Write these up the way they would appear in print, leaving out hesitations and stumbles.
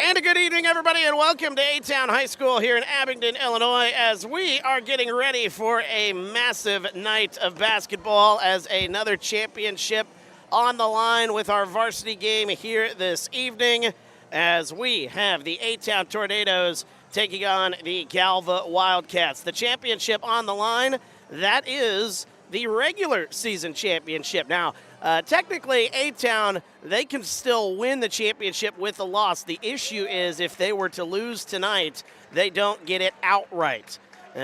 And a good evening, everybody, and welcome to A-Town High School here in Abingdon, Illinois, as we are getting ready for a massive night of basketball as another championship on the line with our varsity game here this evening, as we have the A-Town Tornadoes taking on the Galva Wildcats. The championship on the line, that is the regular season championship. Now, technically, A-Town, they can still win the championship with a loss. The issue is if they were to lose tonight, they don't get it outright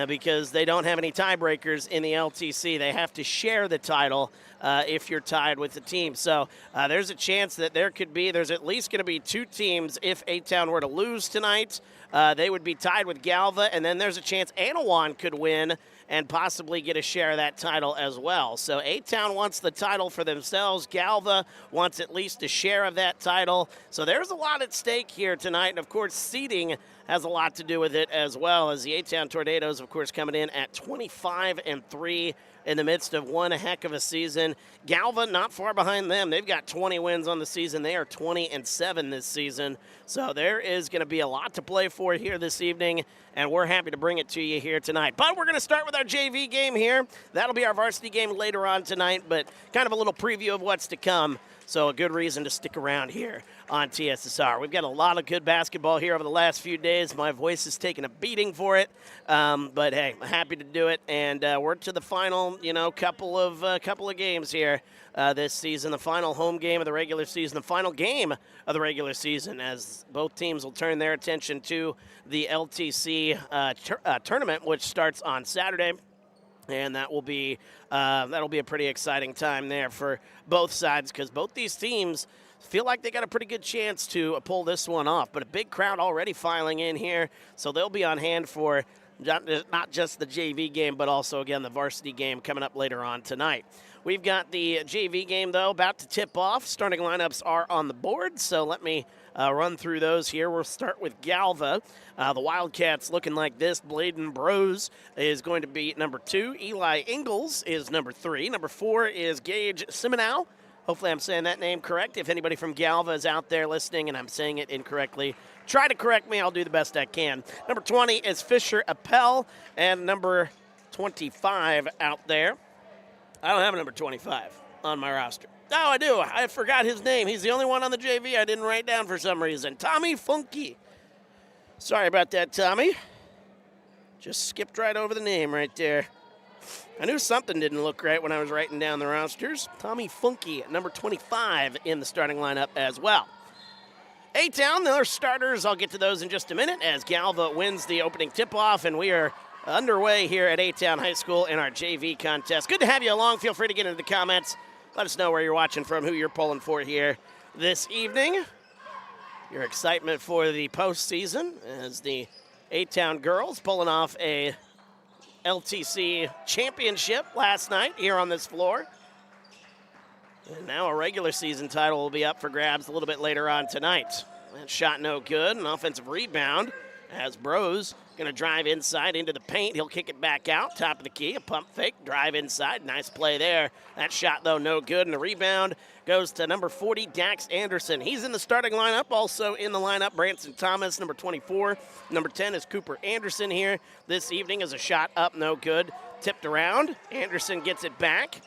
because they don't have any tiebreakers in the LTC. They have to share the title if you're tied with the team. So there's a chance that there's at least going to be two teams if A-Town were to lose tonight. They would be tied with Galva, and then there's a chance Anawan could win and possibly get a share of that title as well. So A-Town wants the title for themselves. Galva wants at least a share of that title. So there's a lot at stake here tonight. And, of course, seeding has a lot to do with it as well, as the A-Town Tornadoes, of course, coming in at 25-3 in the midst of one heck of a season. Galva not far behind them. They've got 20 wins on the season. They are 20-7 this season. So there is going to be a lot to play for here this evening, and we're happy to bring it to you here tonight. But we're going to start with our JV game here. That'll be our varsity game later on tonight, but kind of a little preview of what's to come. So a good reason to stick around here on TSSR. We've got a lot of good basketball here over the last few days. My voice has taken a beating for it, but hey, happy to do it. And we're to the final, couple of games here this season. The final home game of the regular season, the final game of the regular season, as both teams will turn their attention to the LTC tournament, which starts on Saturday. And that'll be a pretty exciting time there for both sides, because both these teams feel like they got a pretty good chance to pull this one off. But a big crowd already filing in here, so they'll be on hand for not just the JV game, but also, again, the varsity game coming up later on tonight. We've got the JV game, though, about to tip off. Starting lineups are on the board, so let me run through those here. We'll start with Galva. The Wildcats looking like this. Bladen Bros is going to be number 2. Eli Ingalls is number 3. Number 4 is Gage Simenow. Hopefully I'm saying that name correct. If anybody from Galva is out there listening and I'm saying it incorrectly, try to correct me. I'll do the best I can. Number 20 is Fisher Appel, and number 25 out there. I don't have a number 25 on my roster. No, I do. I forgot his name. He's the only one on the JV I didn't write down for some reason. Tommy Funky. Sorry about that, Tommy. Just skipped right over the name right there. I knew something didn't look right when I was writing down the rosters. Tommy Funky, number 25 in the starting lineup as well. A-Town, their starters, I'll get to those in just a minute as Galva wins the opening tip-off, and we are underway here at A-Town High School in our JV contest. Good to have you along. Feel free to get into the comments. Let us know where you're watching from, who you're pulling for here this evening. Your excitement for the postseason as the A-Town girls pulling off a LTC championship last night here on this floor. And now a regular season title will be up for grabs a little bit later on tonight. That shot no good. An offensive rebound as Bros going to drive inside into the paint. He'll kick it back out, top of the key, a pump fake, drive inside. Nice play there. That shot, though, no good, and the rebound goes to number 40, Dax Anderson. He's in the starting lineup. Also in the lineup, Branson Thomas, number 24. Number 10 is Cooper Anderson here this evening as a shot up, no good. Tipped around. Anderson gets it back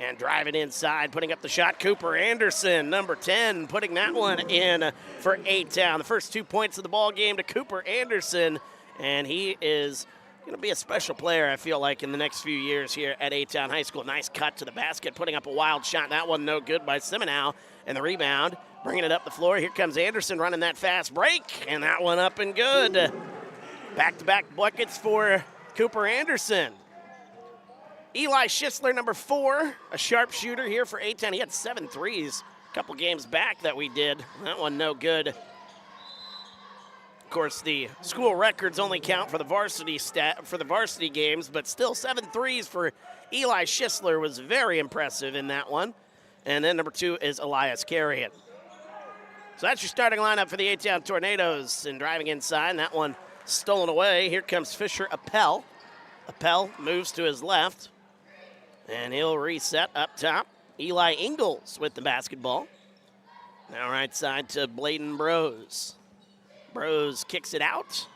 and driving inside, putting up the shot. Cooper Anderson, number 10, putting that one in for A-Town. The first 2 points of the ball game to Cooper Anderson. And he is going to be a special player, I feel like, in the next few years here at A-Town High School. Nice cut to the basket, putting up a wild shot. That one no good by Simenow. And the rebound, bringing it up the floor. Here comes Anderson running that fast break. And that one up and good. Back-to-back buckets for Cooper Anderson. Eli Schisler, number 4, a sharpshooter here for A-Town. He had 7 threes a couple games back that we did. That one no good. Of course, the school records only count for the varsity games, but still 7 threes for Eli Schisler was very impressive in that one. And then number 2 is Elias Carrion. So that's your starting lineup for the A-Town Tornadoes. And driving inside, and that one stolen away. Here comes Fisher Appel. Appel moves to his left, and he'll reset up top. Eli Ingalls with the basketball. Now right side to Bladen Bros. Bros kicks it out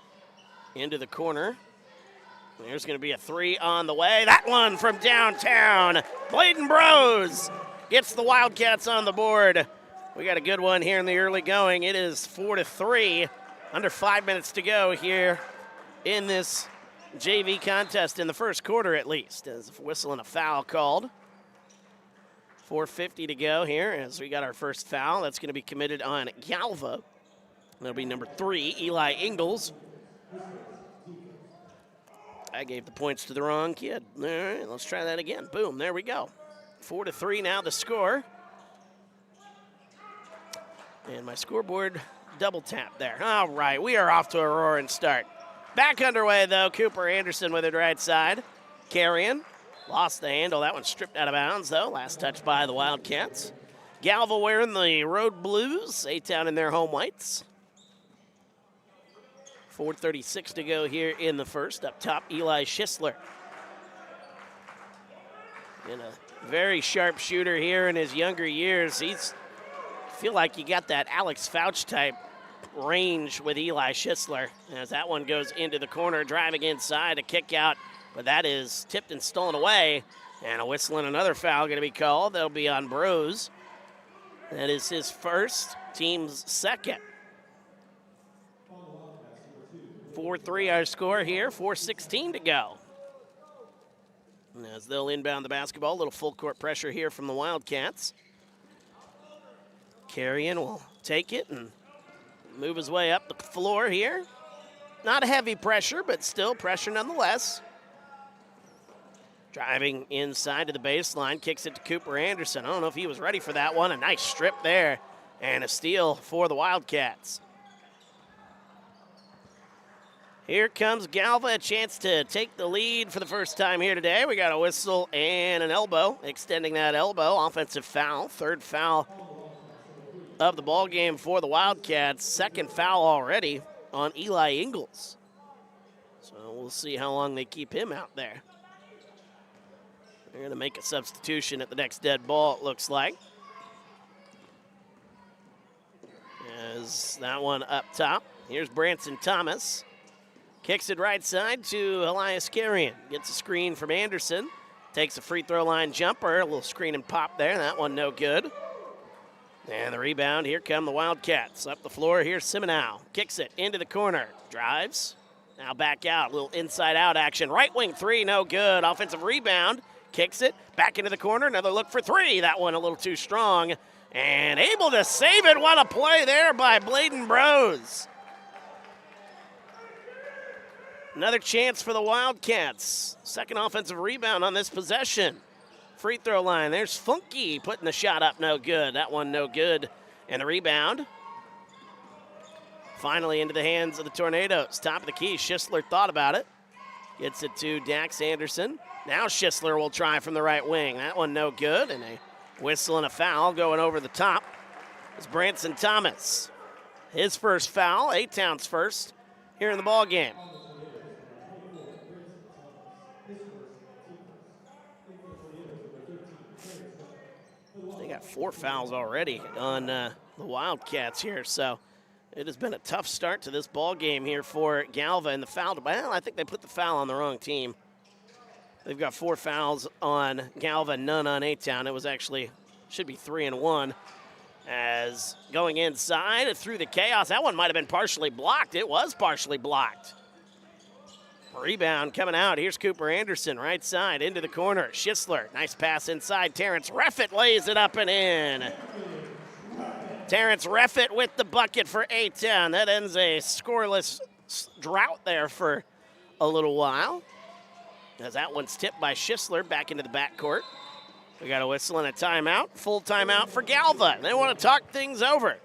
into the corner. There's going to be a 3 on the way. That one from downtown. Bladen Bros gets the Wildcats on the board. We got a good one here in the early going. It is 4-3. Under 5 minutes to go here in this JV contest in the first quarter at least. As a whistle and a foul called. 4:50 to go here as we got our first foul. That's going to be committed on Galva. That'll be number 3, Eli Ingalls. I gave the points to the wrong kid. All right, let's try that again. Boom, there we go. 4-3 now the score. And my scoreboard double tap there. All right, we are off to a roaring start. Back underway, though. Cooper Anderson with it right side. Carrion lost the handle. That one stripped out of bounds, though. Last touch by the Wildcats. Galva wearing the road blues. A-Town in their home whites. 4:36 to go here in the first. Up top, Eli Schisler. And a very sharp shooter here in his younger years. Feel like you got that Alex Fouch type range with Eli Schisler. As that one goes into the corner, driving inside, a kick out, but that is tipped and stolen away. And a whistle and another foul going to be called. That'll be on Bros. That is his first, team's second. 4-3 our score here, 4:16 to go. And as they'll inbound the basketball, a little full court pressure here from the Wildcats. Carrion will take it and move his way up the floor here. Not heavy pressure, but still pressure nonetheless. Driving inside to the baseline, kicks it to Cooper Anderson. I don't know if he was ready for that one. A nice strip there and a steal for the Wildcats. Here comes Galva, a chance to take the lead for the first time here today. We got a whistle and an elbow, extending that elbow. Offensive foul, third foul of the ball game for the Wildcats. Second foul already on Eli Ingalls. So we'll see how long they keep him out there. They're going to make a substitution at the next dead ball, it looks like. As that one up top. Here's Branson Thomas. Kicks it right side to Elias Carrion. Gets a screen from Anderson. Takes a free throw line jumper. A little screen and pop there. That one no good. And the rebound. Here come the Wildcats. Up the floor. Here's Simenow. Kicks it into the corner. Drives. Now back out. A little inside out action. Right wing 3. No good. Offensive rebound. Kicks it. Back into the corner. Another look for 3. That one a little too strong. And able to save it. What a play there by Bladen Bros. Another chance for the Wildcats. Second offensive rebound on this possession. Free throw line. There's Funky putting the shot up. No good. That one no good. And the rebound. Finally into the hands of the Tornadoes. Top of the key. Schisler thought about it. Gets it to Dax Anderson. Now Schisler will try from the right wing. That one no good. And a whistle and a foul going over the top. It's Branson Thomas. His first foul. A-Town's first here in the ball game. They got 4 fouls already on the Wildcats here, so it has been a tough start to this ball game here for Galva. And the foul, well, I think they put the foul on the wrong team. They've got 4 fouls on Galva, none on A-Town. It was actually, should be 3 and 1. As going inside through the chaos, that one might have been partially blocked. It was partially blocked. Rebound coming out. Here's Cooper Anderson, right side, into the corner. Schisler, nice pass inside. Terrence Reffett lays it up and in. Terrence Reffett with the bucket for A-Town. That ends a scoreless drought there for a little while. As that one's tipped by Schisler back into the backcourt. We got a whistle and a timeout. Full timeout for Galva. They want to talk things over.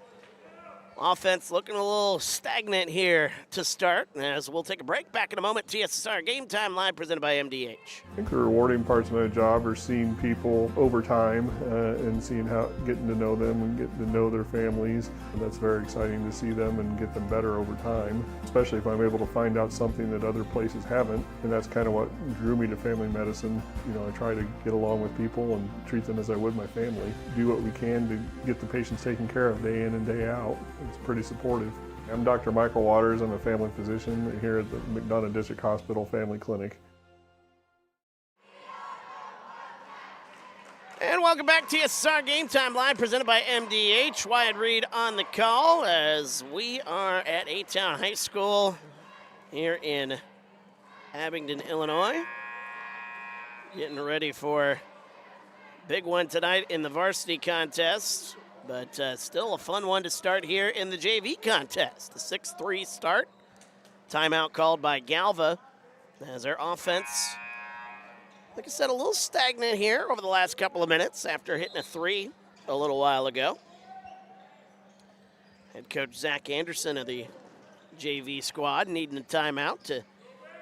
Offense looking a little stagnant here to start, as we'll take a break. Back in a moment. TSSR Game Time live presented by MDH. I think the rewarding parts of my job are seeing people over time and seeing how, getting to know them and getting to know their families. And that's very exciting to see them and get them better over time, especially if I'm able to find out something that other places haven't. And that's kind of what drew me to family medicine. You know, I try to get along with people and treat them as I would my family. Do what we can to get the patients taken care of day in and day out. it's pretty supportive. I'm Dr. Michael Waters. I'm a family physician here at the McDonough District Hospital Family Clinic. And welcome back to TSSR Game Time Live, presented by MDH. Wyatt Reed on the call as we are at A-Town High School here in Abingdon, Illinois. Getting ready for a big one tonight in the varsity contest, but still a fun one to start here in the JV contest. The 6-3 start. Timeout called by Galva as their offense, like I said, a little stagnant here over the last couple of minutes after hitting a 3 a little while ago. Head coach Zach Anderson of the JV squad needing a timeout to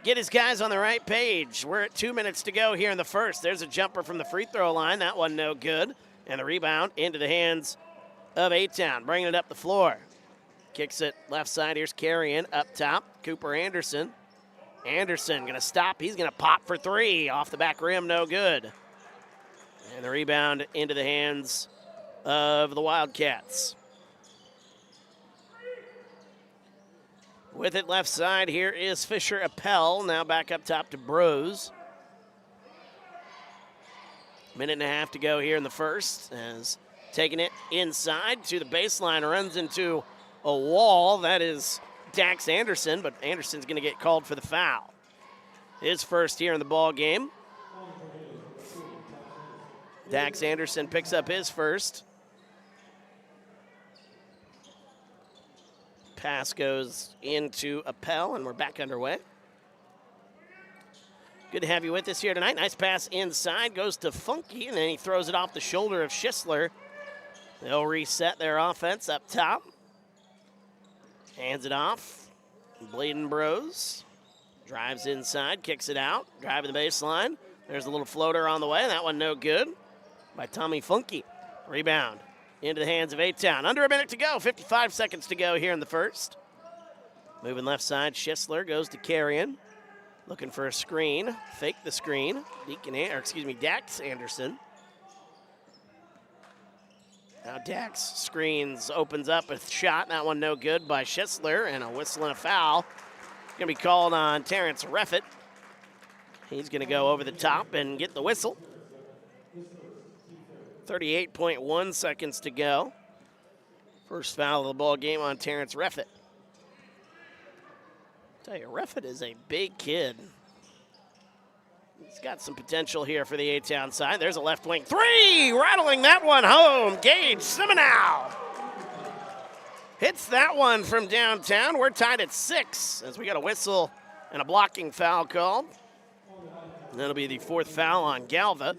get his guys on the right page. We're at 2 minutes to go here in the first. There's a jumper from the free throw line. That one no good. And the rebound into the hands of A-Town, bringing it up the floor. Kicks it left side. Here's Carrion up top. Cooper Anderson. Anderson going to stop. He's going to pop for 3. Off the back rim, no good. And the rebound into the hands of the Wildcats. With it left side, here is Fisher Appel. Now back up top to Bros. Minute and a half to go here in the first, as taking it inside to the baseline, runs into a wall. That is Dax Anderson, but Anderson's going to get called for the foul. His first here in the ball game. Dax Anderson picks up his first. Pass goes into Appel, and we're back underway. Good to have you with us here tonight. Nice pass inside, goes to Funky, and then he throws it off the shoulder of Schisler. They'll reset their offense up top. Hands it off. Bleeding Bros. Drives inside, kicks it out. Driving the baseline. There's a little floater on the way. That one no good by Tommy Funky. Rebound into the hands of A-Town. Under a minute to go. 55 seconds to go here in the first. Moving left side, Schisler goes to Carrion. Looking for a screen. Fake the screen. Dax Anderson. Now Dax screens, opens up a shot. That one no good by Schisler, and a whistle and a foul. Going to be called on Terrence Reffett. He's going to go over the top and get the whistle. 38.1 seconds to go. First foul of the ball game on Terrence Reffett. Tell you, Reffett is a big kid. He's got some potential here for the A-Town side. There's a left wing 3, rattling that one home. Gage Simenow hits that one from downtown. We're tied at 6 as we got a whistle and a blocking foul called. And that'll be the 4th foul on Galva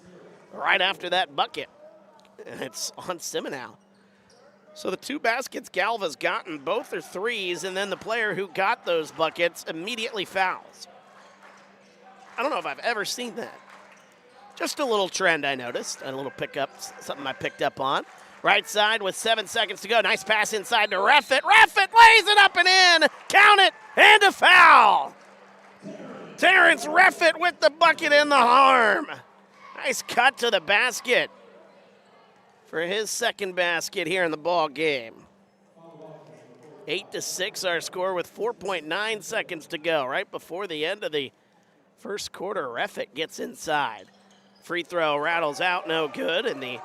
right after that bucket. And it's on Simenow. So the 2 baskets Galva's gotten, both are 3s, and then the player who got those buckets immediately fouls. I don't know if I've ever seen that. Just a little trend I noticed, a little pickup, something I picked up on. Right side with 7 seconds to go. Nice pass inside to Reffett. Reffett lays it up and in. Count it, and a foul. Terrence Reffett with the bucket and the harm. Nice cut to the basket for his second basket here in the ball game. 8-6 our score with 4.9 seconds to go. Right before the end of the first quarter, Reffett gets inside. Free throw rattles out, no good. And the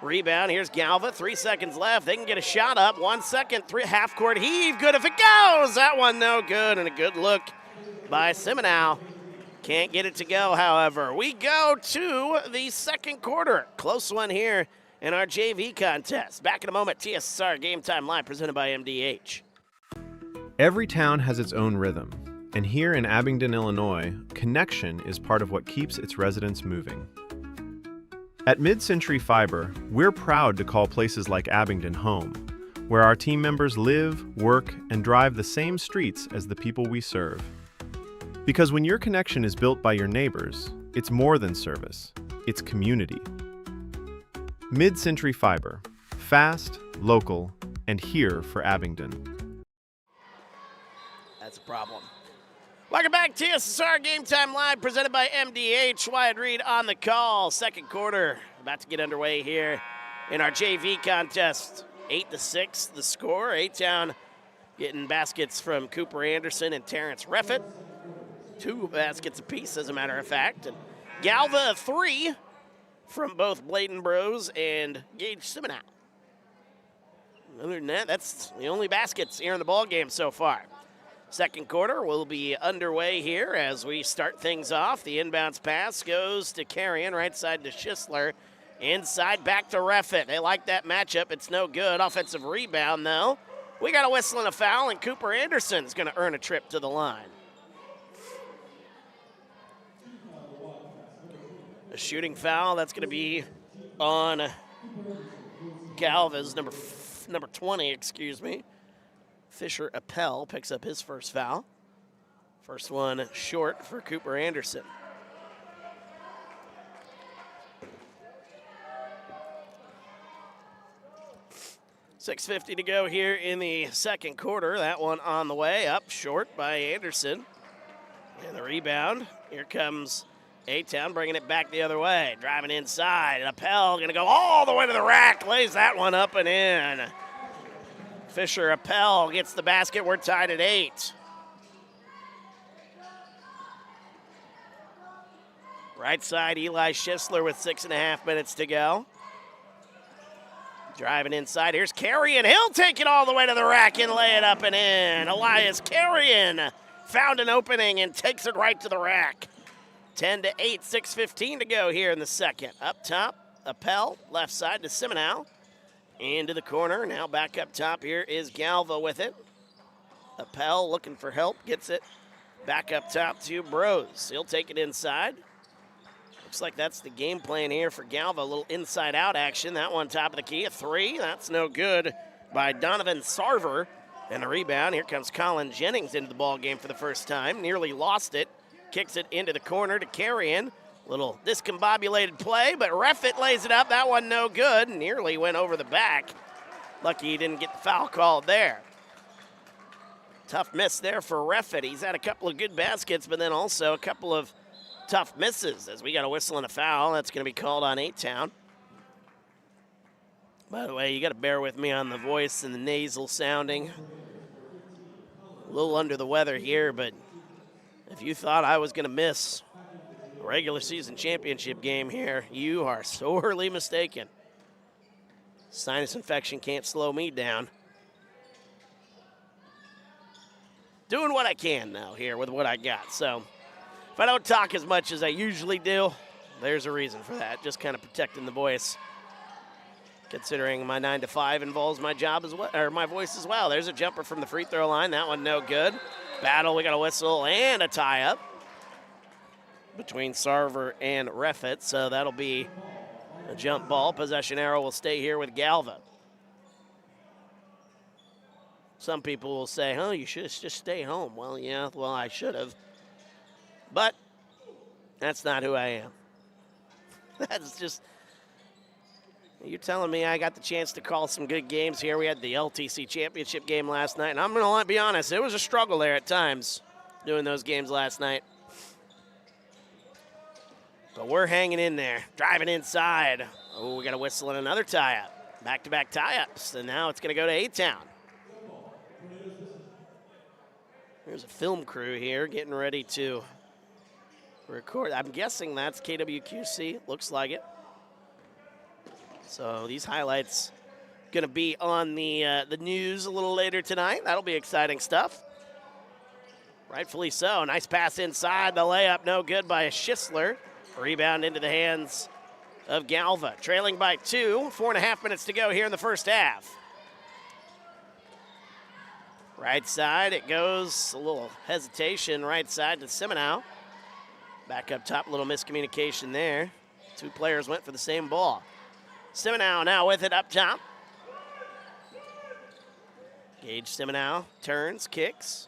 rebound, here's Galva, 3 seconds left. They can get a shot up, 1 second, half court heave, good if it goes. That one no good, and a good look by Simenow. Can't get it to go, however. We go to the second quarter. Close one here in our JV contest. Back in a moment, TSSR Game Time Live, presented by MDH. Every town has its own rhythm, and here in Abingdon, Illinois, connection is part of what keeps its residents moving. At Mid-Century Fiber, we're proud to call places like Abingdon home, where our team members live, work, and drive the same streets as the people we serve. Because when your connection is built by your neighbors, it's more than service, it's community. Mid-Century Fiber, fast, local, and here for Abingdon. That's a problem. Welcome back to TSSR Game Time Live, presented by MDH. Wyatt Reed on the call. Second quarter about to get underway here in our JV contest 8-6 the score. A-Town getting baskets from Cooper Anderson and Terrence Reffett. 2 baskets apiece, as a matter of fact. And Galva 3 from both Bladen Bros and Gage Siminow. Other than that, that's the only baskets here in the ball game so far. Second quarter will be underway here as we start things off. The inbounds pass goes to Carrion, right side to Schisler. Inside back to Reffett. They like that matchup. It's no good. Offensive rebound, though. We got a whistle and a foul, and Cooper Anderson's going to earn a trip to the line. A shooting foul, that's going to be on Galva's number 20, excuse me. Fisher Appel picks up his first foul. First one short for Cooper Anderson. .650 to go here in the second quarter. That one on the way, up short by Anderson. And the rebound, here comes A-Town bringing it back the other way. Driving inside, Appel gonna go all the way to the rack, lays that one up and in. Fisher Appel gets the basket, we're tied at 8. Right side, Eli Schisler with 6.5 minutes to go. Driving inside, here's Carrion. He'll take it all the way to the rack and lay it up and in. Elias Carrion found an opening and takes it right to the rack. 10-8, 6:15 to go here in the second. Up top, Appel, left side to Siminow. Into the corner, now back up top here is Galva with it. Appel looking for help, gets it back up top to Bros. He'll take it inside. Looks like that's the game plan here for Galva. A little inside-out action. That one top of the key, a 3. That's no good by Donovan Sarver. And the rebound, here comes Colin Jennings into the ball game for the first time. Nearly lost it. Kicks it into the corner to Carrion. Little discombobulated play, but Reffett lays it up. That one no good. Nearly went over the back. Lucky he didn't get the foul called there. Tough miss there for Reffett. He's had a couple of good baskets, but then also a couple of tough misses as we got a whistle and a foul. That's going to be called on A-Town. By the way, you got to bear with me on the voice and the nasal sounding. A little under the weather here, but if you thought I was going to miss a regular season championship game here, you are sorely mistaken. Sinus infection can't slow me down. Doing what I can now here with what I got. So if I don't talk as much as I usually do, there's a reason for that. Just kind of protecting the voice. Considering my 9 to 5 involves my job as well, or my voice as well. There's a jumper from the free throw line. That one no good. Battle, we got a whistle and a tie-up between Sarver and Reffett. So that'll be a jump ball. Possession arrow will stay here with Galva. Some people will say, oh, you should just stay home. Well, yeah, well, I should have. But that's not who I am. That's just, you're telling me I got the chance to call some good games here. We had the LTC championship game last night, and I'm going to be honest, it was a struggle there at times doing those games last night. But we're hanging in there, driving inside. Oh, we got a whistle and another tie-up. Back-to-back tie-ups, and now it's going to go to A-Town. There's a film crew here getting ready to record. I'm guessing that's KWQC. Looks like it. So these highlights going to be on the news a little later tonight. That'll be exciting stuff. Rightfully so. Nice pass inside. The layup no good by Schisler. Rebound into the hands of Galva. Trailing by 2. 4.5 minutes to go here in the first half. Right side, it goes. A little hesitation right side to Siminow. Back up top, a little miscommunication there. 2 players went for the same ball. Siminow now with it up top. Gage Siminow turns, kicks.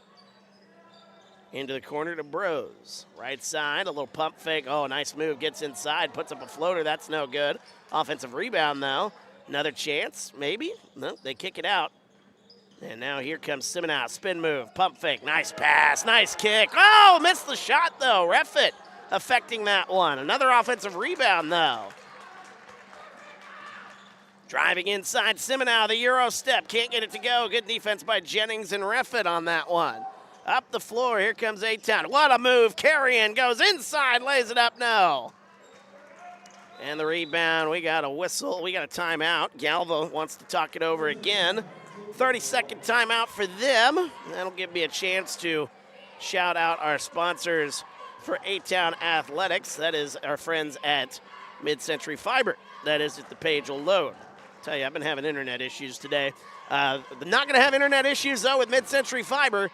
Into the corner to Bros. Right side, a little pump fake. Oh, nice move, gets inside, puts up a floater. That's no good. Offensive rebound, though. Another chance, maybe? No, they kick it out. And now here comes Siminow. Spin move, pump fake, nice pass, nice kick. Oh, missed the shot, though. Reffett affecting that one. Another offensive rebound, though. Driving inside, Simenow, the Euro step, can't get it to go. Good defense by Jennings and Reffett on that one. Up the floor, here comes A-Town. What a move, Carrion goes inside, lays it up, no. And the rebound, we got a whistle, we got a timeout. Galva wants to talk it over again. 30-second timeout for them. That'll give me a chance to shout out our sponsors for A-Town Athletics. That is our friends at Mid-Century Fiber. That is if the page will load. Tell you, I've been having internet issues today. Not going to have internet issues, though, with Mid-Century Fiber.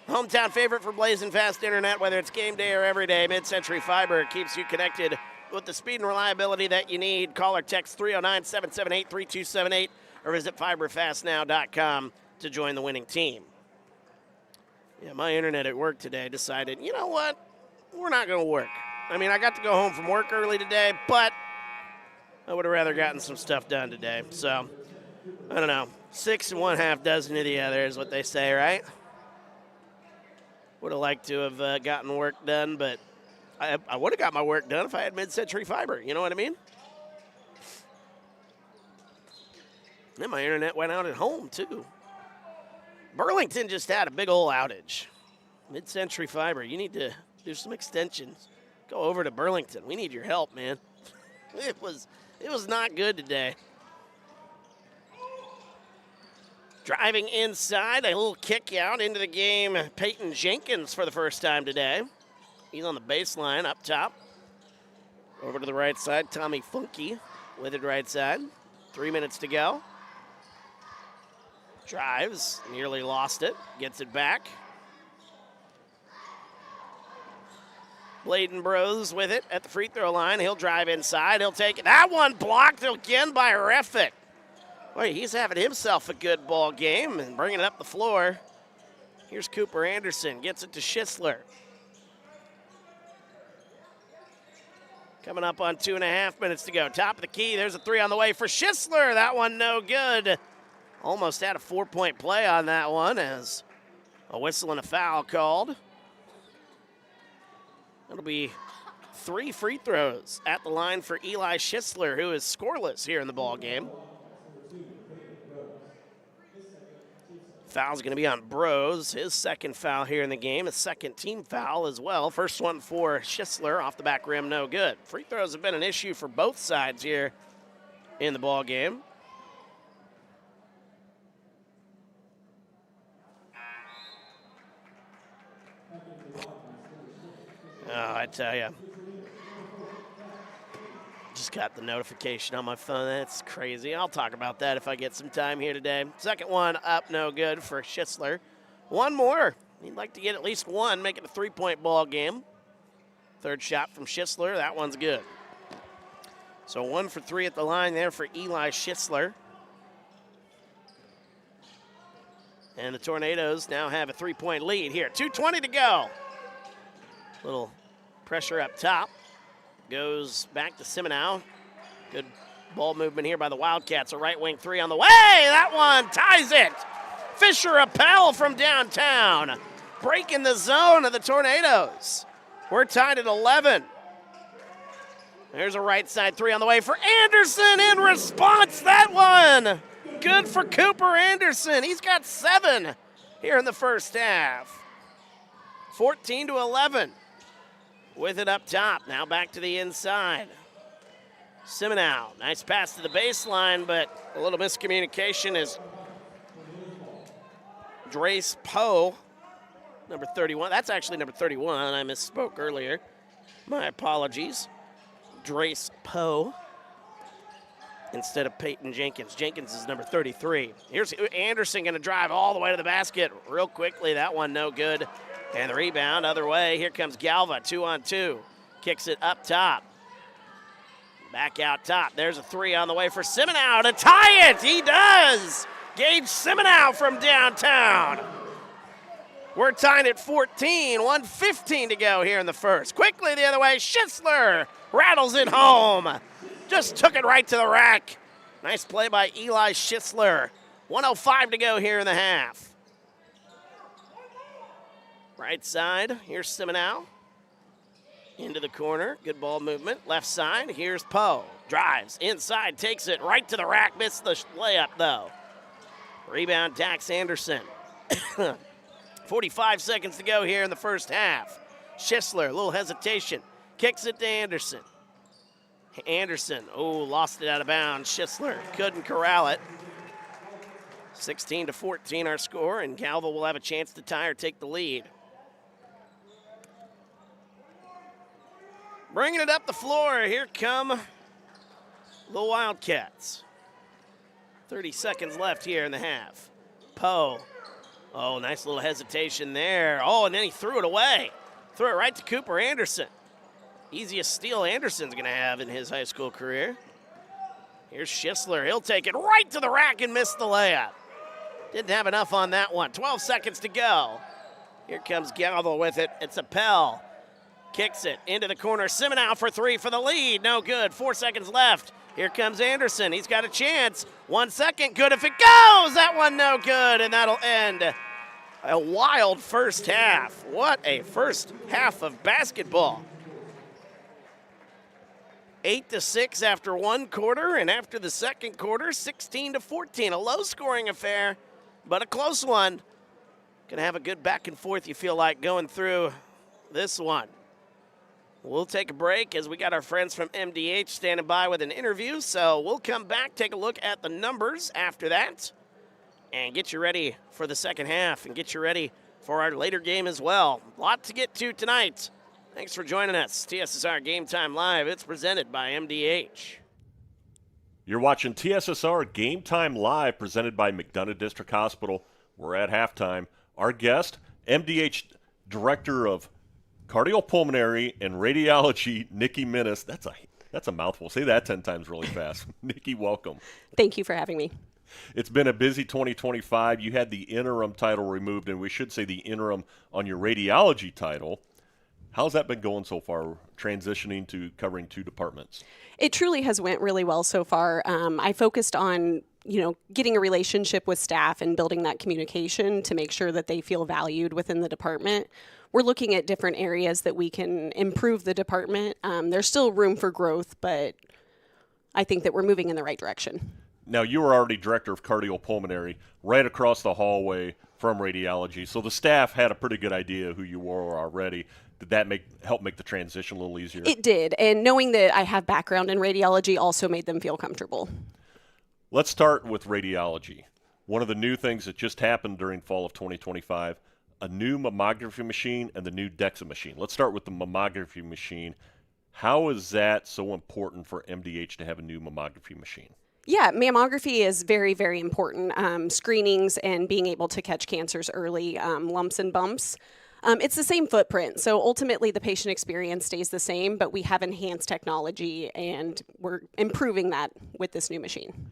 Hometown favorite for blazing fast internet, whether it's game day or every day. Mid-Century Fiber keeps you connected with the speed and reliability that you need. Call or text 309-778-3278 or visit fiberfastnow.com to join the winning team. Yeah, my internet at work today decided, you know what? We're not going to work. I mean, I got to go home from work early today, but I would have rather gotten some stuff done today. So, I don't know. 6 1/2 dozen of the other is what they say, right? Would have liked to have gotten work done, but I would have got my work done if I had Mid-Century Fiber. You know what I mean? And my internet went out at home, too. Burlington just had a big old outage. Mid-Century Fiber, you need to do some extensions. Go over to Burlington. We need your help, man. It was not good today. Driving inside, a little kick out into the game. Peyton Jenkins for the first time today. He's on the baseline up top. Over to the right side, Tommy Funky with it right side. 3 minutes to go. Drives, nearly lost it, gets it back. Bladen Bros with it at the free throw line. He'll drive inside, he'll take it. That one blocked again by Reffett. Boy, he's having himself a good ball game and bringing it up the floor. Here's Cooper Anderson, gets it to Schisler. Coming up on 2.5 minutes to go. Top of the key, there's a three on the way for Schisler. That one no good. Almost had a 4-point play on that one as a whistle and a foul called. That'll be 3 free throws at the line for Eli Schisler, who is scoreless here in the ball game. Foul's going to be on Bros, his second foul here in the game, a second team foul as well. First one for Schisler off the back rim, no good. Free throws have been an issue for both sides here in the ball game. Oh, I tell you. Just got the notification on my phone. That's crazy. I'll talk about that if I get some time here today. Second one up, no good for Schisler. One more. He'd like to get at least one, make it a 3-point ball game. Third shot from Schisler. That one's good. So 1 for 3 at the line there for Eli Schisler. And the Tornadoes now have a 3-point lead here. 2:20 to go. Little pressure up top. Goes back to Simenow. Good ball movement here by the Wildcats. A right wing three on the way. That one ties it. Fisher Appel from downtown. Breaking the zone of the Tornadoes. We're tied at 11. There's a right side three on the way for Anderson in response. That one. Good for Cooper Anderson. He's got 7 here in the first half. 14-11. With it up top. Now back to the inside. Simenow. Nice pass to the baseline, but a little miscommunication as Drace Poe, number 31. That's actually number 31. I misspoke earlier. My apologies. Drace Poe instead of Peyton Jenkins. Jenkins is number 33. Here's Anderson going to drive all the way to the basket real quickly. That one no good. And the rebound, other way. Here comes Galva, 2-on-2. Kicks it up top. Back out top. There's a three on the way for Simenow to tie it. He does. Gage Simenow from downtown. We're tied at 14. 1:15 to go here in the first. Quickly the other way. Schisler rattles it home. Just took it right to the rack. Nice play by Eli Schisler. 1:05 to go here in the half. Right side, here's Simenow. Into the corner. Good ball movement. Left side. Here's Poe. Drives. Inside. Takes it right to the rack. Missed the layup, though. Rebound, Dax Anderson. 45 seconds to go here in the first half. Schisler, a little hesitation. Kicks it to Anderson. Anderson, lost it out of bounds. Schisler couldn't corral it. 16-14 our score, and Galva will have a chance to tie or take the lead. Bringing it up the floor, here come the Wildcats. 30 seconds left here in the half. Poe. Nice little hesitation there. And then he threw it away. Threw it right to Cooper Anderson. Easiest steal Anderson's going to have in his high school career. Here's Schisler. He'll take it right to the rack and miss the layup. Didn't have enough on that one. 12 seconds to go. Here comes Galva with it. It's Appel. Kicks it into the corner. Simenow for three for the lead. No good. 4 seconds left. Here comes Anderson. He's got a chance. 1 second. Good if it goes. That one no good, and that'll end a wild first half. What a first half of basketball. 8-6 after one quarter, and after the second quarter, 16-14. A low-scoring affair, but a close one. Gonna have a good back and forth, you feel like, going through this one. We'll take a break as we got our friends from MDH standing by with an interview, so we'll come back, take a look at the numbers after that, and get you ready for the second half, and get you ready for our later game as well. A lot to get to tonight. Thanks for joining us. TSSR Game Time Live. It's presented by MDH. You're watching TSSR Game Time Live, presented by McDonough District Hospital. We're at halftime. Our guest, MDH Director of Cardiopulmonary and Radiology, Nikki Minnis. That's a mouthful. Say that 10 times really fast. Nikki, welcome. Thank you for having me. It's been a busy 2025. You had the interim title removed, and we should say the interim on your radiology title. How's that been going so far, transitioning to covering two departments? It truly has went really well so far. I focused on, getting a relationship with staff and building that communication to make sure that they feel valued within the department. We're looking at different areas that we can improve the department. There's still room for growth, but I think that we're moving in the right direction. Now, you were already director of cardiopulmonary right across the hallway from radiology, so the staff had a pretty good idea who you were already. Did that help make the transition a little easier? It did, and knowing that I have background in radiology also made them feel comfortable. Let's start with radiology. One of the new things that just happened during fall of 2025, a new mammography machine and the new DEXA machine. Let's start with the mammography machine. How is that so important for MDH to have a new mammography machine? Yeah, mammography is very, very important. Screenings and being able to catch cancers early, lumps and bumps. It's the same footprint, so ultimately the patient experience stays the same, but we have enhanced technology, and we're improving that with this new machine.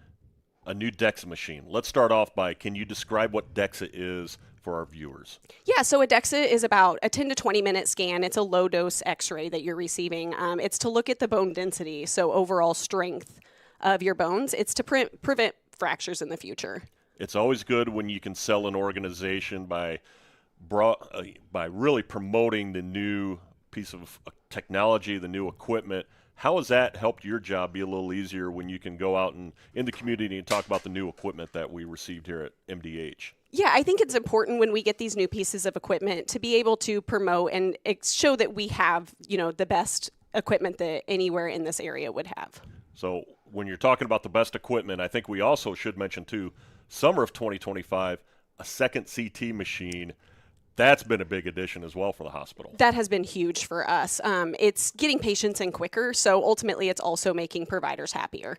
A new DEXA machine. Let's start off by, can you describe what DEXA is for our viewers? Yeah, so a DEXA is about a 10 to 20 minute scan. It's a low-dose x-ray that you're receiving. It's to look at the bone density, so overall strength of your bones. It's to prevent fractures in the future. It's always good when you can sell an organization by really promoting the new piece of technology, the new equipment. How has that helped your job be a little easier when you can go out and in the community and talk about the new equipment that we received here at MDH? Yeah, I think it's important when we get these new pieces of equipment to be able to promote and show that we have, the best equipment that anywhere in this area would have. So when you're talking about the best equipment, I think we also should mention too, summer of 2025, a second CT machine. That's been a big addition as well for the hospital. That has been huge for us. It's getting patients in quicker, so ultimately it's also making providers happier.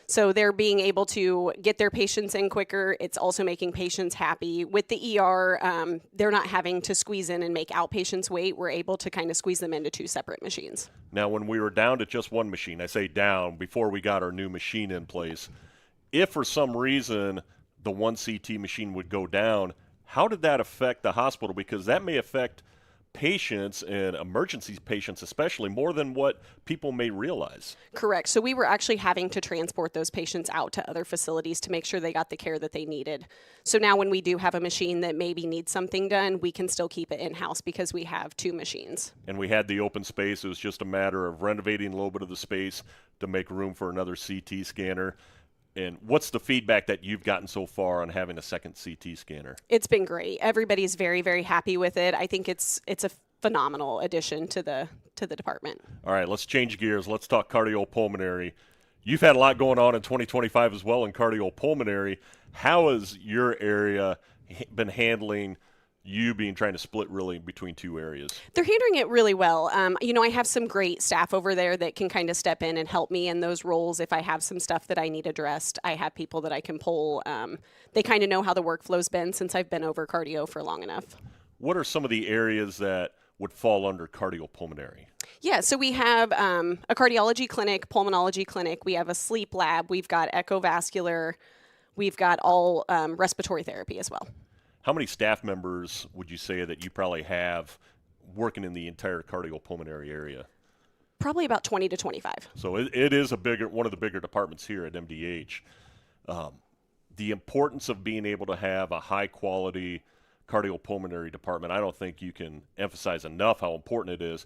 So they're being able to get their patients in quicker. It's also making patients happy. With the ER, they're not having to squeeze in and make outpatients wait. We're able to kind of squeeze them into two separate machines. Now, when we were down to just one machine, I say down, before we got our new machine in place, if for some reason the one CT machine would go down, how did that affect the hospital? Because that may affect patients and emergency patients especially, more than what people may realize. Correct. So we were actually having to transport those patients out to other facilities to make sure they got the care that they needed. So now when we do have a machine that maybe needs something done, we can still keep it in-house because we have 2 machines. And we had the open space. It was just a matter of renovating a little bit of the space to make room for another CT scanner. And what's the feedback that you've gotten so far on having a second CT scanner? It's been great. Everybody's very, very happy with it. I think it's a phenomenal addition to the department. All right, let's change gears. Let's talk cardiopulmonary. You've had a lot going on in 2025 as well in cardiopulmonary. How has your area been handling you trying to split really between 2 areas? They're handling it really well. I have some great staff over there that can kind of step in and help me in those roles. If I have some stuff that I need addressed, I have people that I can pull. They kind of know how the workflow's been since I've been over cardio for long enough. What are some of the areas that would fall under cardiopulmonary? Yeah, so we have a cardiology clinic, pulmonology clinic. We have a sleep lab. We've got echovascular. We've got all respiratory therapy as well. How many staff members would you say that you probably have working in the entire cardiopulmonary area? Probably about 20 to 25. So it is one of the bigger departments here at MDH. The importance of being able to have a high-quality cardiopulmonary department, I don't think you can emphasize enough how important it is.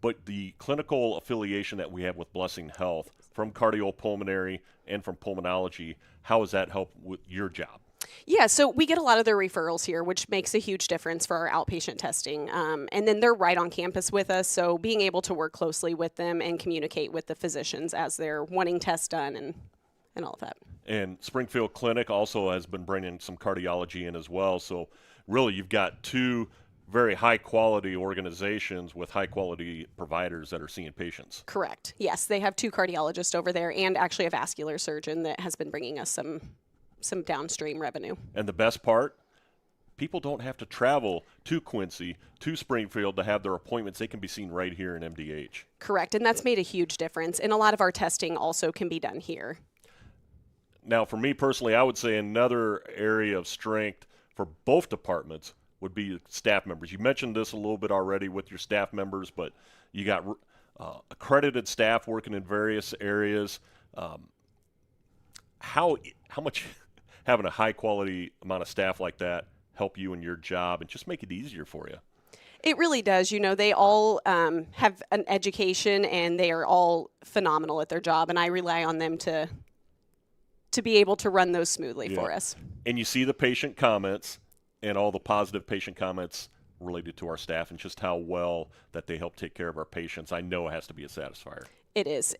But the clinical affiliation that we have with Blessing Health from cardiopulmonary and from pulmonology, how has that helped with your job? Yeah, so we get a lot of their referrals here, which makes a huge difference for our outpatient testing. And then they're right on campus with us, so being able to work closely with them and communicate with the physicians as they're wanting tests done and all of that. And Springfield Clinic also has been bringing some cardiology in as well. So really you've got 2 very high-quality organizations with high-quality providers that are seeing patients. Correct. Yes, they have 2 cardiologists over there and actually a vascular surgeon that has been bringing us some downstream revenue. And the best part, people don't have to travel to Quincy, to Springfield to have their appointments. They can be seen right here in MDH. Correct, and that's made a huge difference. And a lot of our testing also can be done here. Now, for me personally, I would say another area of strength for both departments would be staff members. You mentioned this a little bit already with your staff members, but you got accredited staff working in various areas. How much having a high-quality amount of staff like that help you in your job and just make it easier for you? It really does. They all have an education, and they are all phenomenal at their job, and I rely on them to be able to run those smoothly for us. And you see the patient comments and all the positive patient comments related to our staff and just how well that they help take care of our patients. I know it has to be a satisfier. It is.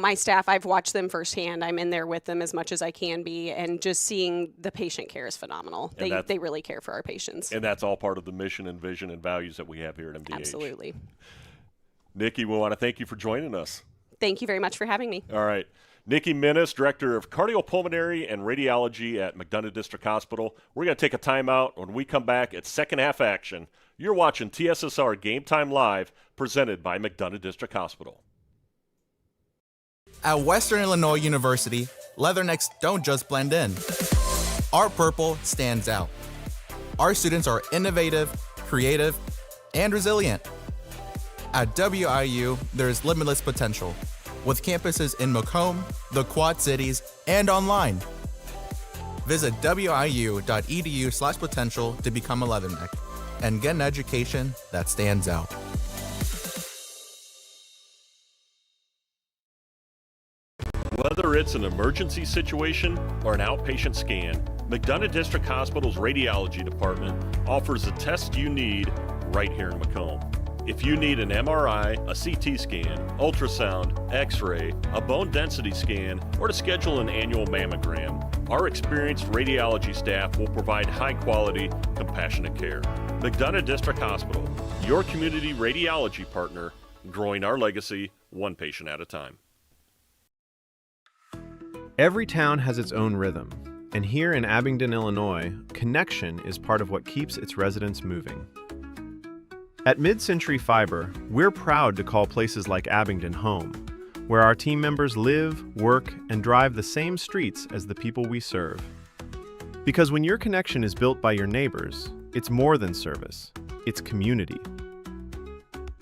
My staff, I've watched them firsthand. I'm in there with them as much as I can be, and just seeing the patient care is phenomenal. They really care for our patients. And that's all part of the mission and vision and values that we have here at MDH. Absolutely. Nikki, we want to thank you for joining us. Thank you very much for having me. All right. Nikki Minnis, Director of Cardiopulmonary and Radiology at McDonough District Hospital. We're going to take a timeout. When we come back, it's second half action. You're watching TSSR Game Time Live, presented by McDonough District Hospital. At Western Illinois University, leathernecks don't just blend in. Our purple stands out. Our students are innovative, creative, and resilient. At WIU, there's limitless potential, with campuses in Macomb, the Quad Cities, and online. Visit wiu.edu/potential to become a leatherneck and get an education that stands out. Whether it's an emergency situation or an outpatient scan, McDonough District Hospital's radiology department offers the test you need right here in Macomb. If you need an MRI, a CT scan, ultrasound, X-ray, a bone density scan, or to schedule an annual mammogram, our experienced radiology staff will provide high-quality, compassionate care. McDonough District Hospital, your community radiology partner, growing our legacy one patient at a time. Every town has its own rhythm, and here in Abingdon, Illinois, connection is part of what keeps its residents moving. At Mid-Century Fiber, we're proud to call places like Abingdon home, where our team members live, work, and drive the same streets as the people we serve. Because when your connection is built by your neighbors, it's more than service. it's community.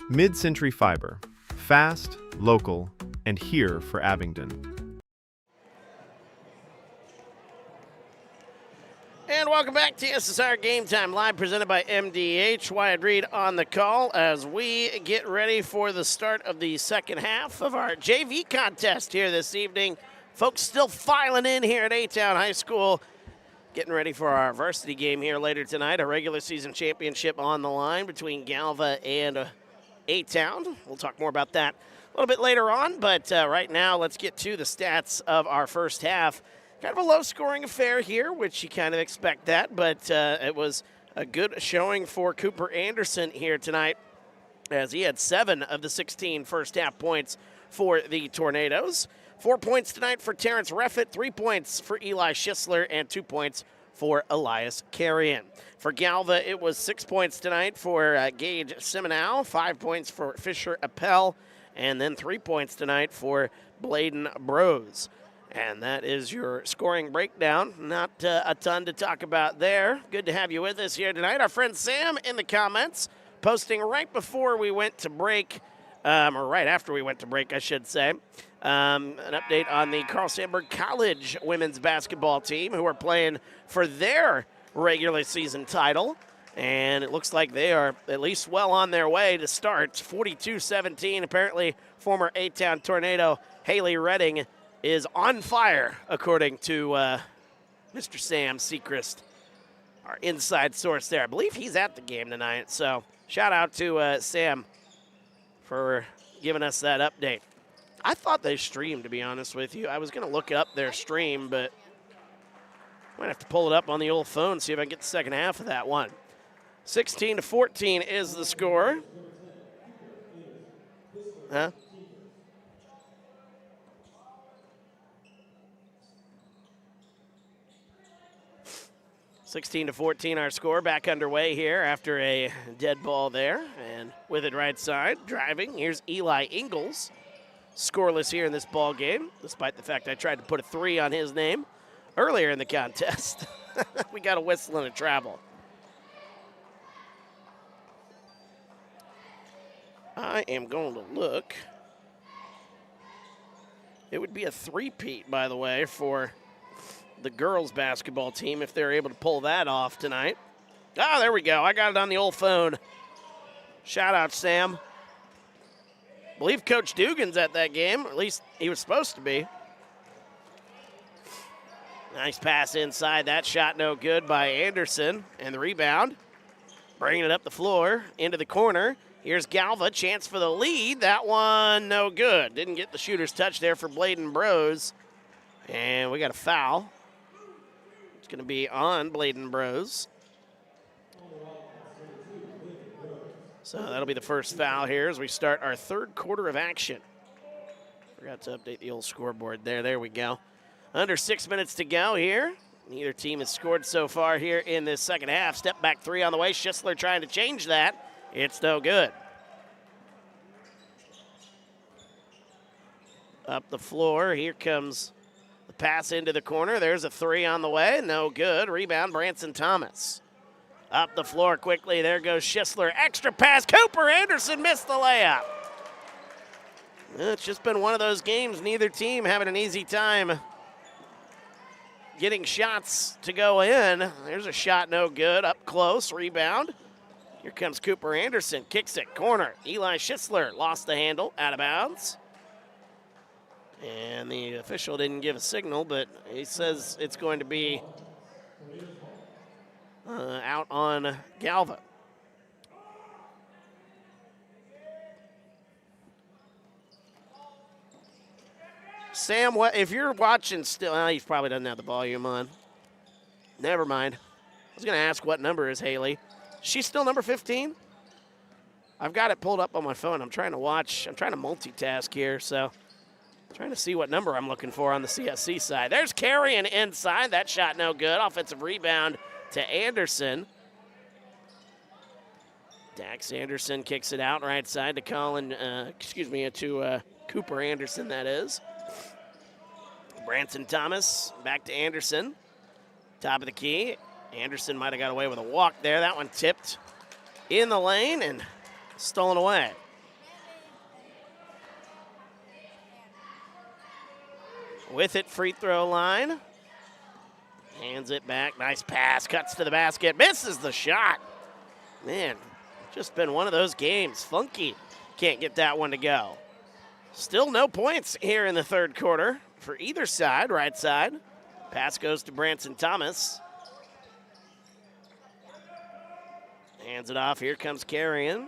Mid-Century Fiber. Fast, local, and here for Abingdon. And welcome back to TSSR Game Time, live presented by MDH. Wyatt Reed on the call as we get ready for the start of the second half of our JV contest here this evening. Folks still filing in here at A-Town High School, getting ready for our varsity game here later tonight, a regular season championship on the line between Galva and A-Town. We'll talk more about that a little bit later on, but right now let's get to the stats of our first half. Kind of a low-scoring affair here, which you kind of expect that, but it was a good showing for Cooper Anderson here tonight, as he had 7 of the 16 first-half points for the Tornadoes. 4 points tonight for Terrence Reffett, 3 points for Eli Schisler, and 2 points for Elias Carrion. For Galva, it was 6 points tonight for Gage Seminow, 5 points for Fisher Appel, and then 3 points tonight for Bladen Brose. And that is your scoring breakdown. Not a ton to talk about there. Good to have you with us here tonight. Our friend Sam in the comments, posting right before we went to break, or right after we went to break, I should say, an update on the Carl Sandburg College women's basketball team, who are playing for their regular season title. And it looks like they are at least well on their way to start. 42-17. Apparently, former A-Town Tornado Haley Redding is on fire, according to Mr. Sam Seacrest, our inside source there. I believe he's at the game tonight, so shout out to Sam for giving us that update. I thought they streamed, to be honest with you. I was going to look up their stream, but might have to pull it up on the old phone, see if I can get the second half of that one. 16-14 is the score. Huh? 16-14 our score, back underway here after a dead ball there. And with it right side, driving, here's Eli Ingalls. Scoreless here in this ball game, despite the fact I tried to put a 3 on his name earlier in the contest. We got a whistle and a travel. I am going to look. It would be a 3-peat, by the way, for the girls basketball team if they're able to pull that off tonight. Oh, there we go. I got it on the old phone. Shout out, Sam. I believe Coach Dugan's at that game, or at least he was supposed to be. Nice pass inside. That shot no good by Anderson. And the rebound, bringing it up the floor into the corner. Here's Galva, chance for the lead. That one no good. Didn't get the shooter's touch there for Bladen Brose. And we got a foul. It's going to be on Bladen Brose. So that'll be the first foul here as we start our third quarter of action. Forgot to update the old scoreboard there. There we go. Under 6 minutes to go here. Neither team has scored so far here in this second half. Step back 3 on the way. Schisler trying to change that. It's no good. Up the floor. Here comes the pass into the corner. There's a 3 on the way. No good. Rebound, Branson Thomas. Up the floor quickly. There goes Schisler. Extra pass. Cooper Anderson missed the layup. It's just been one of those games. Neither team having an easy time getting shots to go in. There's a shot no good. Up close. Rebound. Here comes Cooper Anderson. Kicks it. Corner. Eli Schisler lost the handle. Out of bounds. And the official didn't give a signal, but he says it's going to be out on Galva. Sam, what if you're watching still? He probably doesn't have the volume on. Never mind. I was going to ask what number is Haley. She's still number 15? I've got it pulled up on my phone. I'm trying to watch. I'm trying to multitask here, so trying to see what number I'm looking for on the CSC side. There's Carrion inside. That shot no good. Offensive rebound to Anderson. Dax Anderson kicks it out right side to to Cooper Anderson, that is. Branson Thomas back to Anderson. Top of the key. Anderson might have got away with a walk there. That one tipped in the lane and stolen away. With it, free throw line. Hands it back. Nice pass. Cuts to the basket. Misses the shot. Man, just been one of those games. Funky can't get that one to go. Still no points here in the third quarter for either side, right side. Pass goes to Branson Thomas. Hands it off. Here comes Carrion.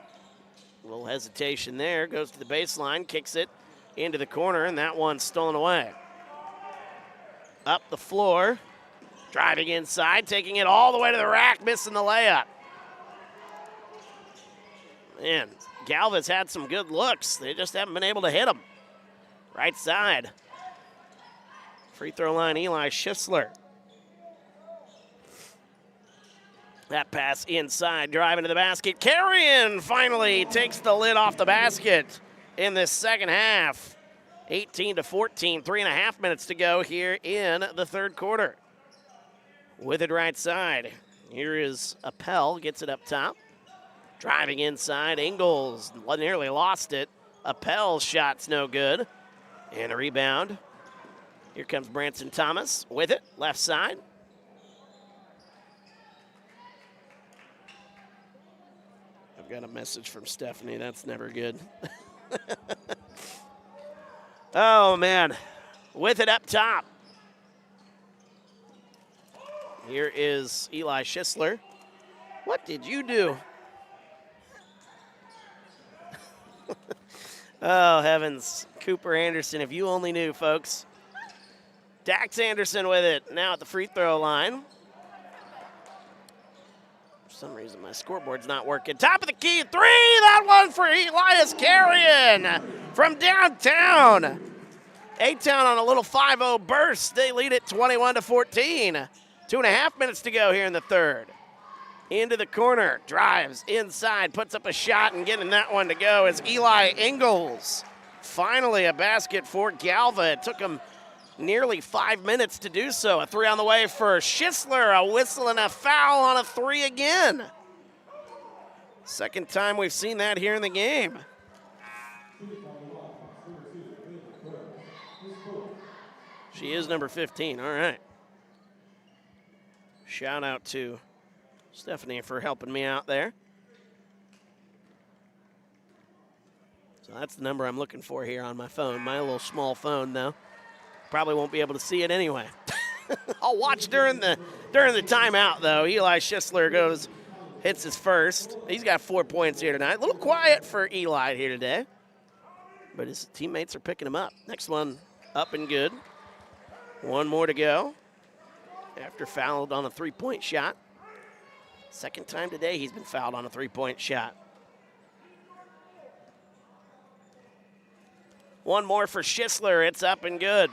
A little hesitation there. Goes to the baseline. Kicks it into the corner, and that one's stolen away. Up the floor. Driving inside. Taking it all the way to the rack. Missing the layup. Man, Galva's had some good looks. They just haven't been able to hit them. Right side. Free throw line, Eli Schisler. That pass inside, driving to the basket. Carrion finally takes the lid off the basket in this second half. 18-14, 3.5 minutes to go here in the third quarter. With it right side, here is Appel, gets it up top. Driving inside, Ingles nearly lost it. Appel's shot's no good. And a rebound. Here comes Branson Thomas with it, left side. I've got a message from Stephanie. That's never good. Oh, man. With it up top. Here is Eli Schisler. What did you do? Oh, heavens. Cooper Anderson, if you only knew, folks. Dax Anderson with it, now at the free throw line. For some reason, my scoreboard's not working. Top of the key, three! That one for Elias Carrion from downtown. A-Town on a little 5-0 burst. They lead it 21-14. 2.5 minutes to go here in the third. Into the corner, drives inside, puts up a shot, and getting that one to go is Eli Ingles. Finally a basket for Galva. It took him nearly 5 minutes to do so. A three on the way for Schisler, a whistle and a foul on a three again. Second time we've seen that here in the game. She is number 15, all right. Shout out to Stephanie for helping me out there. So that's the number I'm looking for here on my phone, my little small phone though. Probably won't be able to see it anyway. I'll watch during the timeout though. Eli Schisler hits his first. He's got 4 points here tonight. A little quiet for Eli here today, but his teammates are picking him up. Next one up and good. One more to go after fouled on a three-point shot. Second time today he's been fouled on a three-point shot. One more for Schisler. It's up and good.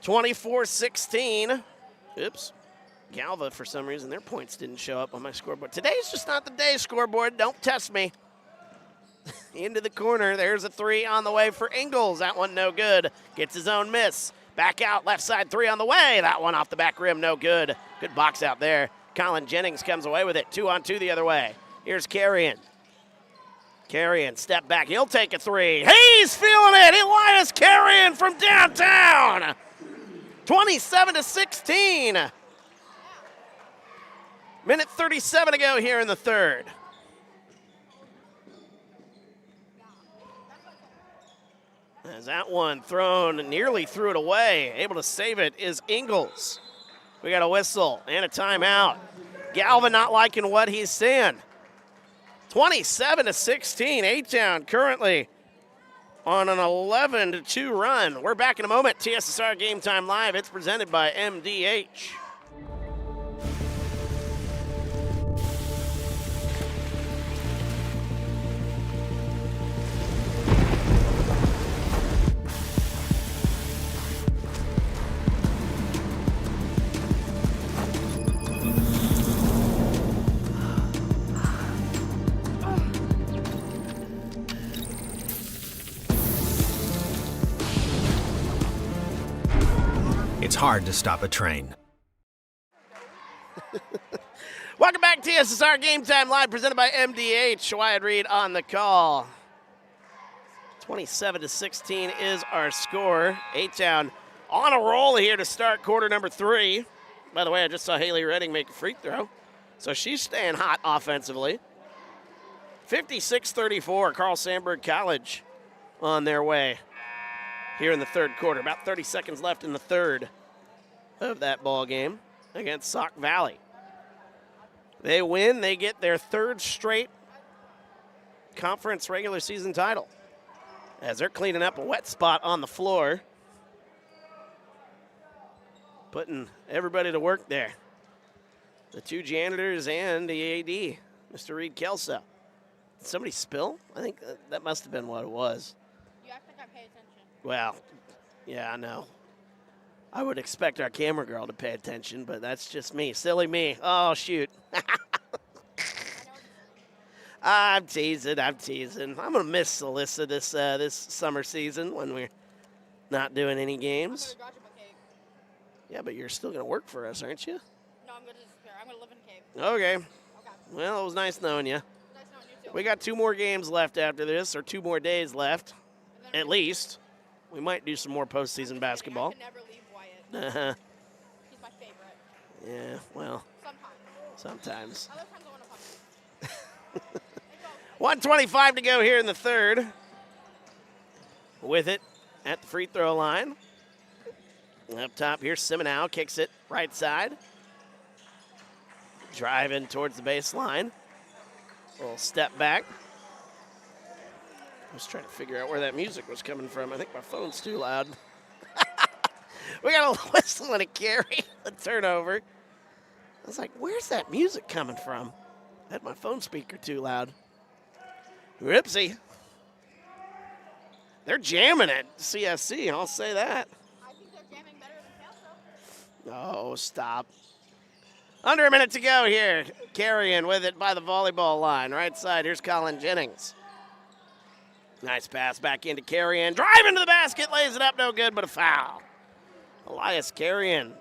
24-16. Oops. Galva, for some reason, their points didn't show up on my scoreboard. Today's just not the day, scoreboard. Don't test me. Into the corner. There's a three on the way for Ingles. That one no good. Gets his own miss. Back out, left side three on the way. That one off the back rim, no good. Good box out there. Colin Jennings comes away with it. 2-on-2 the other way. Here's Carrion. Carrion, step back. He'll take a three. He's feeling it. Elias Carrion from downtown. 27-16. Minute 37 to go here in the third. As that one thrown, nearly threw it away. Able to save it is Ingles. We got a whistle and a timeout. Galva not liking what he's seeing. 27-16. A-Town currently on an 11-2 run. We're back in a moment. TSSR Game Time Live. It's presented by MDH. It's hard to stop a train. Welcome back to TSSR Game Time Live, presented by MDH. Wyatt Reed on the call. 27-16 is our score. A-Town on a roll here to start quarter number 3. By the way, I just saw Haley Redding make a free throw, so she's staying hot offensively. 56-34, Carl Sandburg College on their way here in the third quarter. About 30 seconds left in the third of that ball game against Sauk Valley. They win, they get their third straight conference regular season title as they're cleaning up a wet spot on the floor, putting everybody to work there. The 2 janitors and the AD, Mr. Reed Kelso. Did somebody spill? I think that must have been what it was. You act like I pay attention. Well, yeah, I know. I would expect our camera girl to pay attention, but that's just me. Silly me. Oh, shoot. I'm teasing. I'm going to miss Alyssa this summer season when we're not doing any games. I'm going to my cave. Yeah, but you're still going to work for us, aren't you? No, I'm going to disappear. I'm going to live in a cave. Okay. Okay. Well, it was nice knowing you. Nice knowing you too. We got 2 more games left after this, or 2 more days left, And then at least. We might do some more postseason basketball. I can never leave Wyatt. Uh-huh. He's my favorite. Yeah, well, Sometimes. sometimes. Other times I want to punch him. 1:25 to go here in the third. With it at the free throw line. Up top here, Siminow kicks it right side. Driving towards the baseline. Little step back. I was trying to figure out where that music was coming from. I think my phone's too loud. We got a whistle and a carry, a turnover. I was like, where's that music coming from? I had my phone speaker too loud. Whoopsie. They're jamming at CSC, I'll say that. I think they're jamming better than Kelso. Oh, stop. Under a minute to go here. Carrying with it by the volleyball line. Right side, here's Colin Jennings. Nice pass back into Carrion. Driving to the basket, lays it up, no good, but a foul. Elias Carrion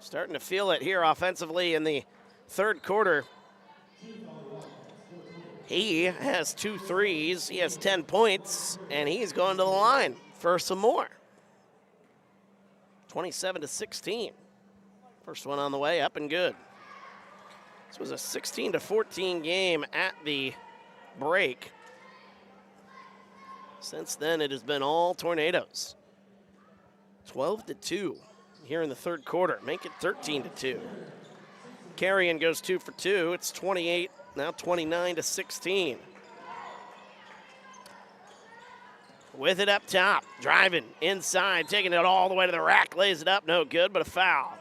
starting to feel it here offensively in the third quarter. He has 2 threes. He has 10 points, and he's going to the line for some more. 27-16. First one on the way, up and good. This was a 16-14 game at the break. Since then, it has been all tornadoes. 12-2 here in the third quarter. Make it 13-2. Carrion goes 2 for 2. It's 28, now 29-16. With it up top, driving inside, taking it all the way to the rack, lays it up, no good, but a foul.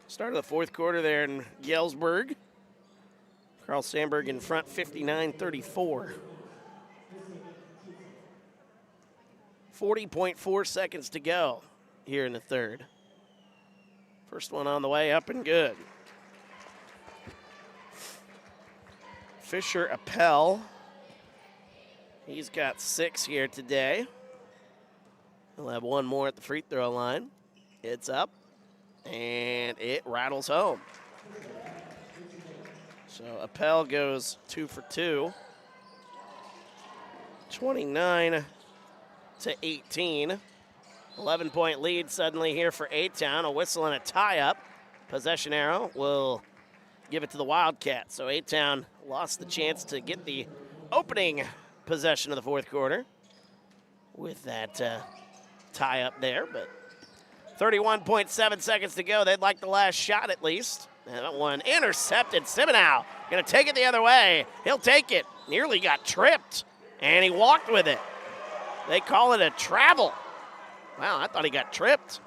Start of the fourth quarter there in Galesburg. Carl Sandburg in front, 59-34. 40.4 seconds to go here in the third. First one on the way, up and good. Fisher Appel. He's got 6 here today. He'll have 1 more at the free throw line. It's up, and it rattles home. So Appel goes 2 for 2. 29-18. 11-point lead suddenly here for A-Town. A whistle and a tie-up. Possession arrow will give it to the Wildcats. So A-Town lost the chance to get the opening possession of the fourth quarter with that tie-up there. But 31.7 seconds to go. They'd like the last shot at least. And that one intercepted. Siminow going to take it the other way. He'll take it. Nearly got tripped, and he walked with it. They call it a travel. Wow, I thought he got tripped.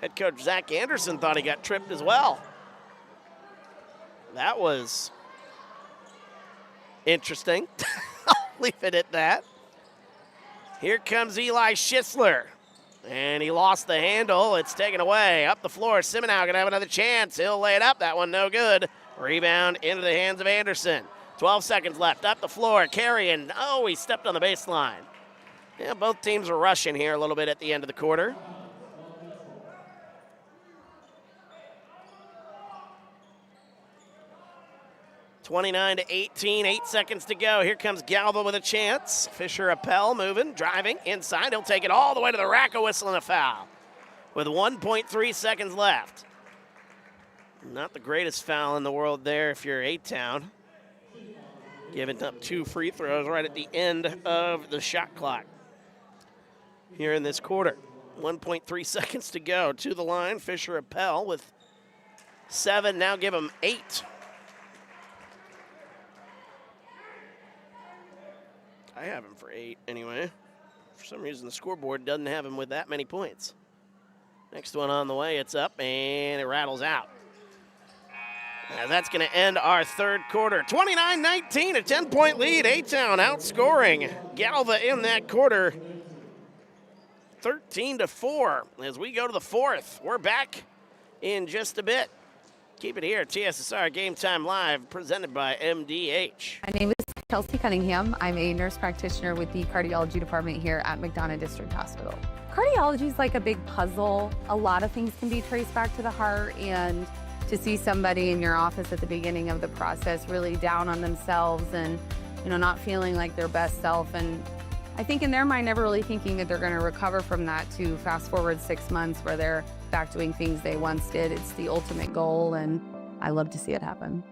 Head coach Zach Anderson thought he got tripped as well. That was interesting. I'll leave it at that. Here comes Eli Schisler. And he lost the handle. It's taken away. Up the floor. Siminow going to have another chance. He'll lay it up. That one no good. Rebound into the hands of Anderson. 12 seconds left. Up the floor. Carrion. Oh, he stepped on the baseline. Yeah, both teams are rushing here a little bit at the end of the quarter. 29-18, 8 seconds to go. Here comes Galva with a chance. Fisher Appel moving, driving, inside. He'll take it all the way to the rack, a whistle and a foul with 1.3 seconds left. Not the greatest foul in the world there if you're A-Town. Giving up 2 free throws right at the end of the shot clock here in this quarter. 1.3 seconds to go to the line. Fisher Appel with 7, now give him 8. I have him for 8 anyway. For some reason, the scoreboard doesn't have him with that many points. Next one on the way, it's up, and it rattles out. And that's going to end our third quarter. 29-19, a 10-point lead. A-Town outscoring Galva in that quarter. 13-4 as we go to the fourth. We're back in just a bit. Keep it here, TSSR Game Time Live, presented by MDH. My name is Kelsey Cunningham. I'm a nurse practitioner with the cardiology department here at McDonough District Hospital. Cardiology is like a big puzzle. A lot of things can be traced back to the heart, and to see somebody in your office at the beginning of the process really down on themselves and, not feeling like their best self, and I think in their mind never really thinking that they're going to recover from that, to fast forward 6 months where they're back doing things they once did. It's the ultimate goal, and I love to see it happen.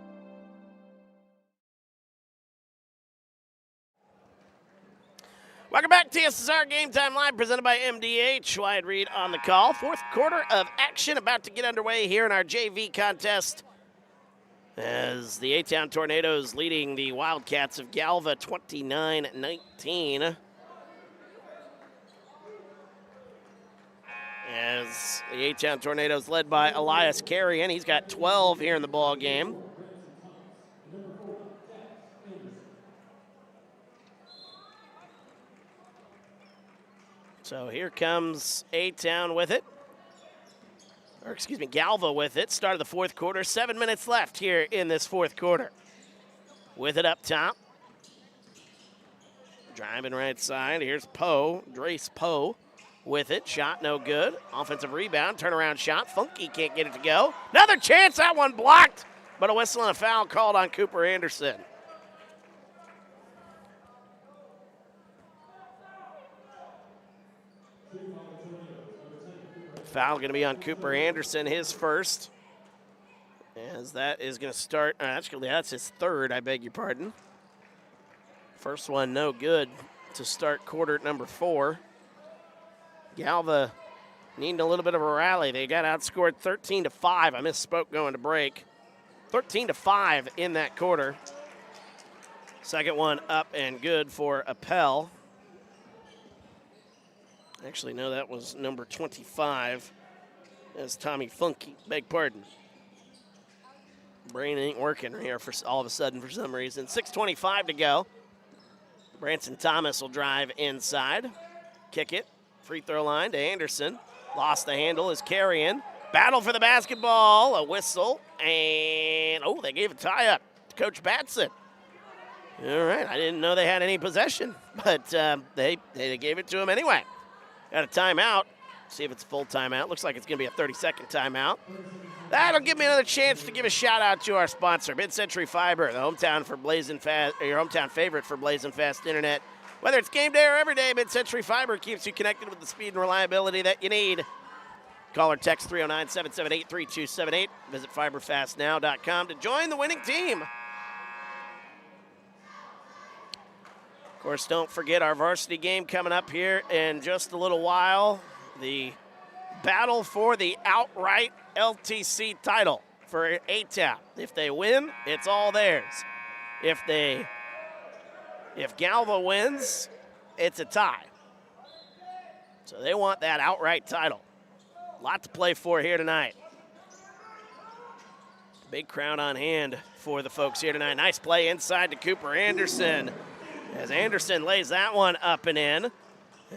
Welcome back to TSSR Game Time Live, presented by MDH. Wyatt Reed on the call. Fourth quarter of action about to get underway here in our JV contest, as the A-Town Tornadoes leading the Wildcats of Galva 29-19. As the A-Town Tornadoes led by Elias Carrion. He's got 12 here in the ball game. So here comes A-Town with it. Or excuse me, Galva with it. Start of the fourth quarter. 7 minutes left here in this fourth quarter. With it up top. Driving right side. Here's Poe, Drace Poe with it. Shot no good. Offensive rebound. Turnaround shot. Funky can't get it to go. Another chance. That one blocked. But a whistle and a foul called on Cooper Anderson. Foul going to be on Cooper Anderson, his first. As that is going to start, actually that's his third, I beg your pardon. First one no good to start quarter number 4. Galva needing a little bit of a rally. They got outscored 13-5. I misspoke going to break. 13-5 in that quarter. Second one up and good for Appel. Actually, no, that was number 25. That's Tommy Funky. Beg pardon. Brain ain't working here for all of a sudden for some reason. 6:25 to go. Branson Thomas will drive inside. Kick it. Free throw line to Anderson. Lost the handle is Carrion. Battle for the basketball. A whistle. And, they gave a tie-up to Coach Batson. All right, I didn't know they had any possession, but they gave it to him anyway. Got a timeout. See if it's a full timeout. Looks like it's going to be a 30-second timeout. That'll give me another chance to give a shout-out to our sponsor, Mid-Century Fiber, the hometown for Blazing Fast, or your hometown favorite for Blazing Fast Internet. Whether it's game day or every day, Mid-Century Fiber keeps you connected with the speed and reliability that you need. Call or text 309-778-3278. Visit fiberfastnow.com to join the winning team. Of course, don't forget our varsity game coming up here in just a little while. The battle for the outright LTC title for A-Town. If they win, it's all theirs. If Galva wins, it's a tie. So they want that outright title. A lot to play for here tonight. Big crowd on hand for the folks here tonight. Nice play inside to Cooper Anderson, as Anderson lays that one up and in.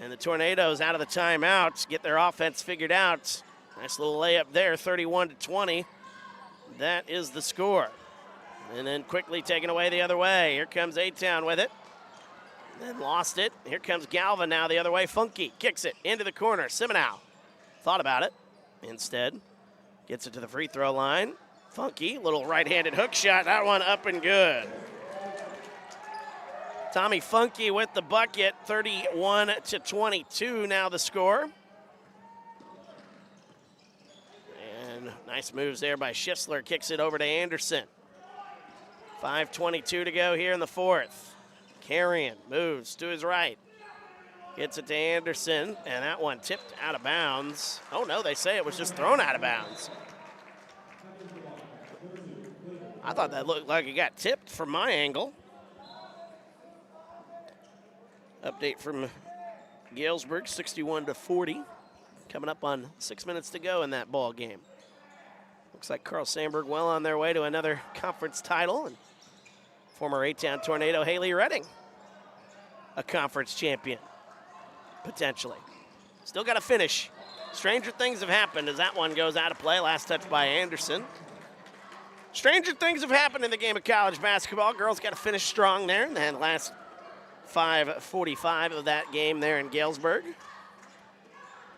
And the Tornadoes out of the timeout get their offense figured out. Nice little layup there, 31-20. That is the score. And then quickly taken away the other way. Here comes A-Town with it. Then lost it. Here comes Galva now the other way. Funky kicks it into the corner. Simenow thought about it. Instead, gets it to the free throw line. Funky, little right-handed hook shot. That one up and good. Tommy Funky with the bucket, 31-22 now the score. And nice moves there by Schisler. Kicks it over to Anderson. 5:22 to go here in the fourth. Carrion moves to his right. Gets it to Anderson, and that one tipped out of bounds. Oh no, they say it was just thrown out of bounds. I thought that looked like it got tipped from my angle. Update from Galesburg, 61-40. Coming up on 6 minutes to go in that ball game. Looks like Carl Sandburg well on their way to another conference title. And former A-Town Tornado Haley Redding, a conference champion, potentially. Still got to finish. Stranger things have happened as that one goes out of play. Last touch by Anderson. Stranger things have happened in the game of college basketball. Girls got to finish strong there in the last 5:45 of that game there in Galesburg.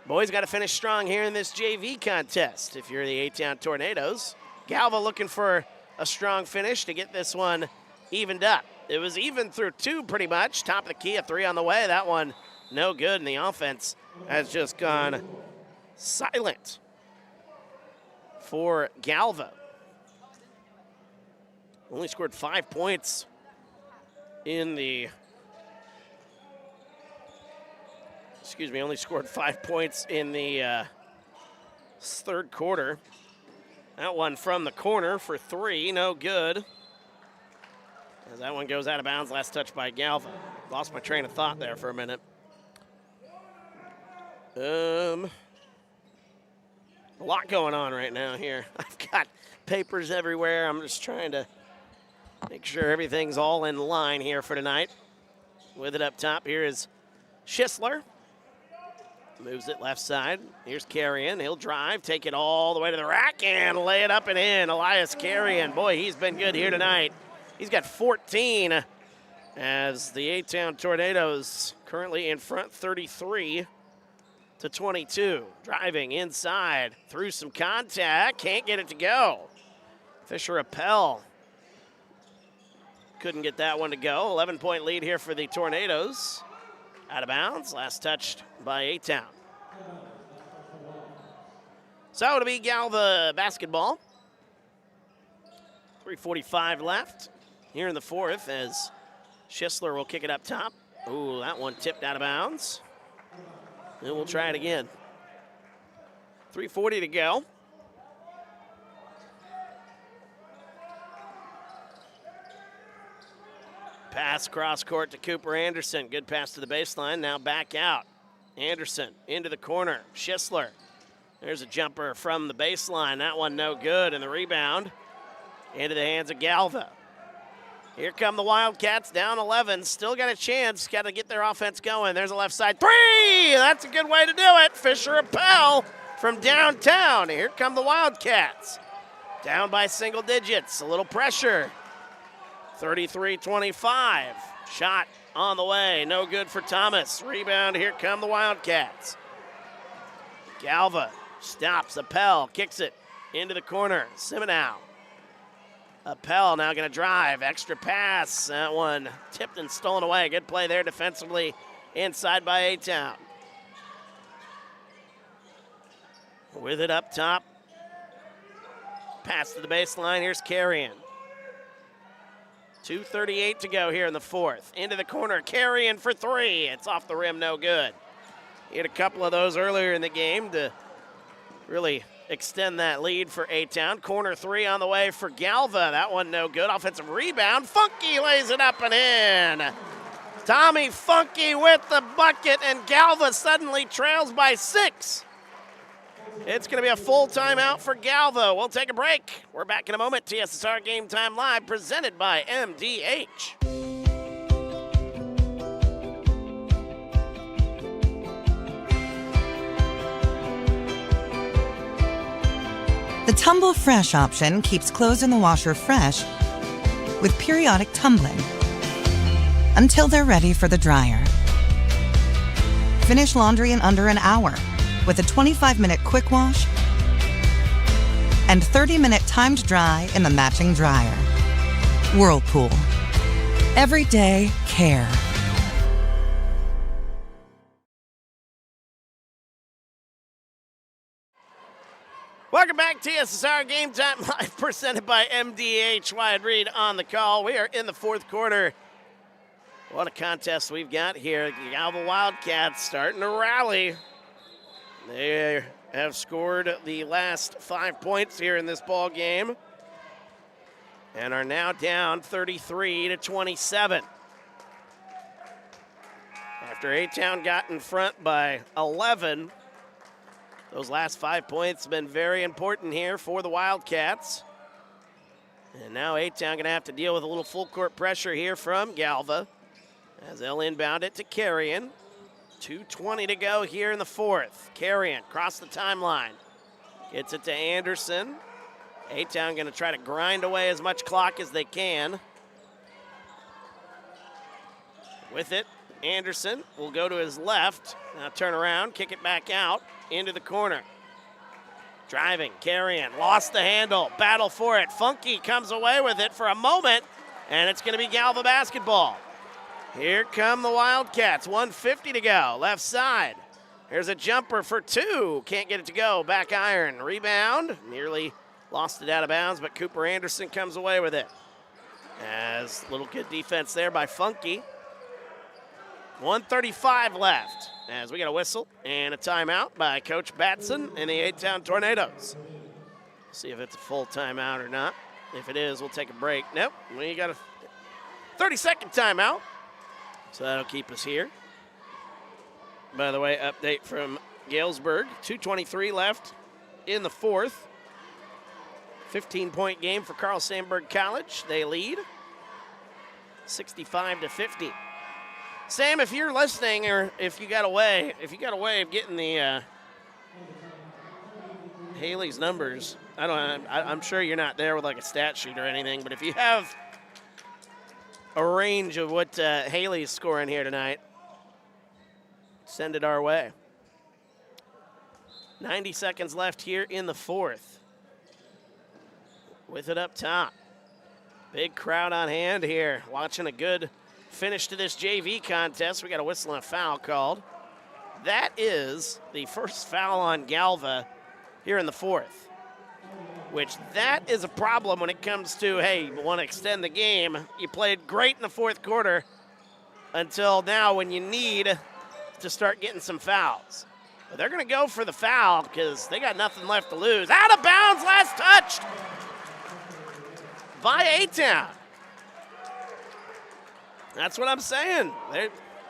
Boys got to finish strong here in this JV contest. If you're the A-Town Tornadoes, Galva looking for a strong finish to get this one evened up. It was even through two pretty much. Top of the key, a three on the way. That one no good, and the offense has just gone silent for Galva. Only scored 5 points in the, only scored 5 points in the third quarter. That one from the corner for three, no good. As that one goes out of bounds, last touch by Galva. Lost my train of thought there for a minute. A lot going on right now here. I've got papers everywhere. I'm just trying to make sure everything's all in line here for tonight. With it up top, here is Schisler. Moves it left side. Here's Carrion. He'll drive, take it all the way to the rack, and lay it up and in. Elias Carrion. Boy, he's been good here tonight. He's got 14 as the A-Town Tornadoes currently in front 33-22. Driving inside through some contact. Can't get it to go. Fisher Appel couldn't get that one to go. 11-point lead here for the Tornadoes. Out of bounds. Last touched by A-Town. So to be Galva basketball. 3:45 left here in the fourth as Schisler will kick it up top. Ooh, that one tipped out of bounds. And we'll try it again. 3:40 to go. Pass cross court to Cooper Anderson. Good pass to the baseline. Now back out. Anderson into the corner. Schisler. There's a jumper from the baseline. That one no good. And the rebound into the hands of Galva. Here come the Wildcats, down 11. Still got a chance. Got to get their offense going. There's a left side three. That's a good way to do it. Fisher Appel from downtown. Here come the Wildcats. Down by single digits. A little pressure. 33-25. Shot on the way. No good for Thomas. Rebound. Here come the Wildcats. Galva stops. Appel kicks it into the corner. Simenow. Appel now going to drive. Extra pass. That one tipped and stolen away. Good play there defensively inside by A-Town. With it up top. Pass to the baseline. Here's Carrion. 2:38 to go here in the fourth. Into the corner. Carrion for three. It's off the rim. No good. He had a couple of those earlier in the game to really extend that lead for A-Town. Corner three on the way for Galva. That one no good. Offensive rebound. Funky lays it up and in. Tommy Funky with the bucket, and Galva suddenly trails by 6. It's going to be a full timeout for Galva. We'll take a break. We're back in a moment. TSSR Game Time Live presented by MDH. The Tumble Fresh option keeps clothes in the washer fresh with periodic tumbling until they're ready for the dryer. Finish laundry in under an hour with a 25-minute quick wash and 30-minute time to dry in the matching dryer. Whirlpool. Everyday care. Welcome back, TSSR Game Time Live, presented by MDH. Wyatt Reed on the call. We are in the fourth quarter. What a contest we've got here. The Galva Wildcats starting to rally. They have scored the last 5 points here in this ball game and are now down 33-27. After A-Town got in front by 11, those last 5 points have been very important here for the Wildcats. And now A-Town going to have to deal with a little full court pressure here from Galva as they'll inbound it to Carrion. 2:20 to go here in the fourth. Carrion across the timeline. Gets it to Anderson. A-Town going to try to grind away as much clock as they can. With it, Anderson will go to his left. Now turn around, kick it back out into the corner. Driving, Carrion, lost the handle, battle for it. Funky comes away with it for a moment, and it's going to be Galva basketball. Here come the Wildcats, 1:50 to go, left side. Here's a jumper for two, can't get it to go, back iron, rebound, nearly lost it out of bounds, but Cooper Anderson comes away with it. As little good defense there by Funky. 1:35 left as we got a whistle and a timeout by Coach Batson and the A-Town Tornadoes. See if it's a full timeout or not. If it is, we'll take a break. Nope, we got a 30-second timeout. So that'll keep us here. By the way, update from Galesburg. 2:23 left in the fourth. 15-point game for Carl Sandburg College. They lead 65-50. Sam, if you're listening, or if you got a way of getting the Haley's numbers, I'm sure you're not there with like a stat sheet or anything, but if you have a range of what Haley's scoring here tonight, send it our way. 90 seconds left here in the fourth. With it up top. Big crowd on hand here, watching a good finish to this JV contest. We got a whistle and a foul called. That is the first foul on Galva here in the fourth, which that is a problem when it comes to, hey, you want to extend the game. You played great in the fourth quarter until now when you need to start getting some fouls. But they're going to go for the foul because they got nothing left to lose. Out of bounds, last touched by A-Town. That's what I'm saying.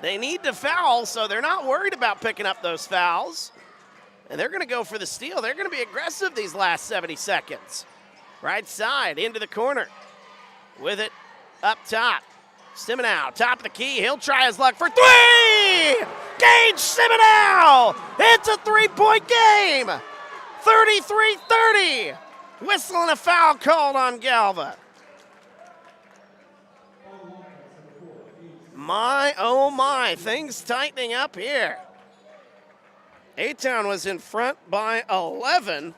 They need to foul, so they're not worried about picking up those fouls. And they're going to go for the steal. They're going to be aggressive these last 70 seconds. Right side, into the corner. With it up top. Siminow, top of the key. He'll try his luck for three! Gage Siminow! It's a three-point game! 33-30. Whistle and a foul called on Galva. My, oh my, things tightening up here. A-Town was in front by 11.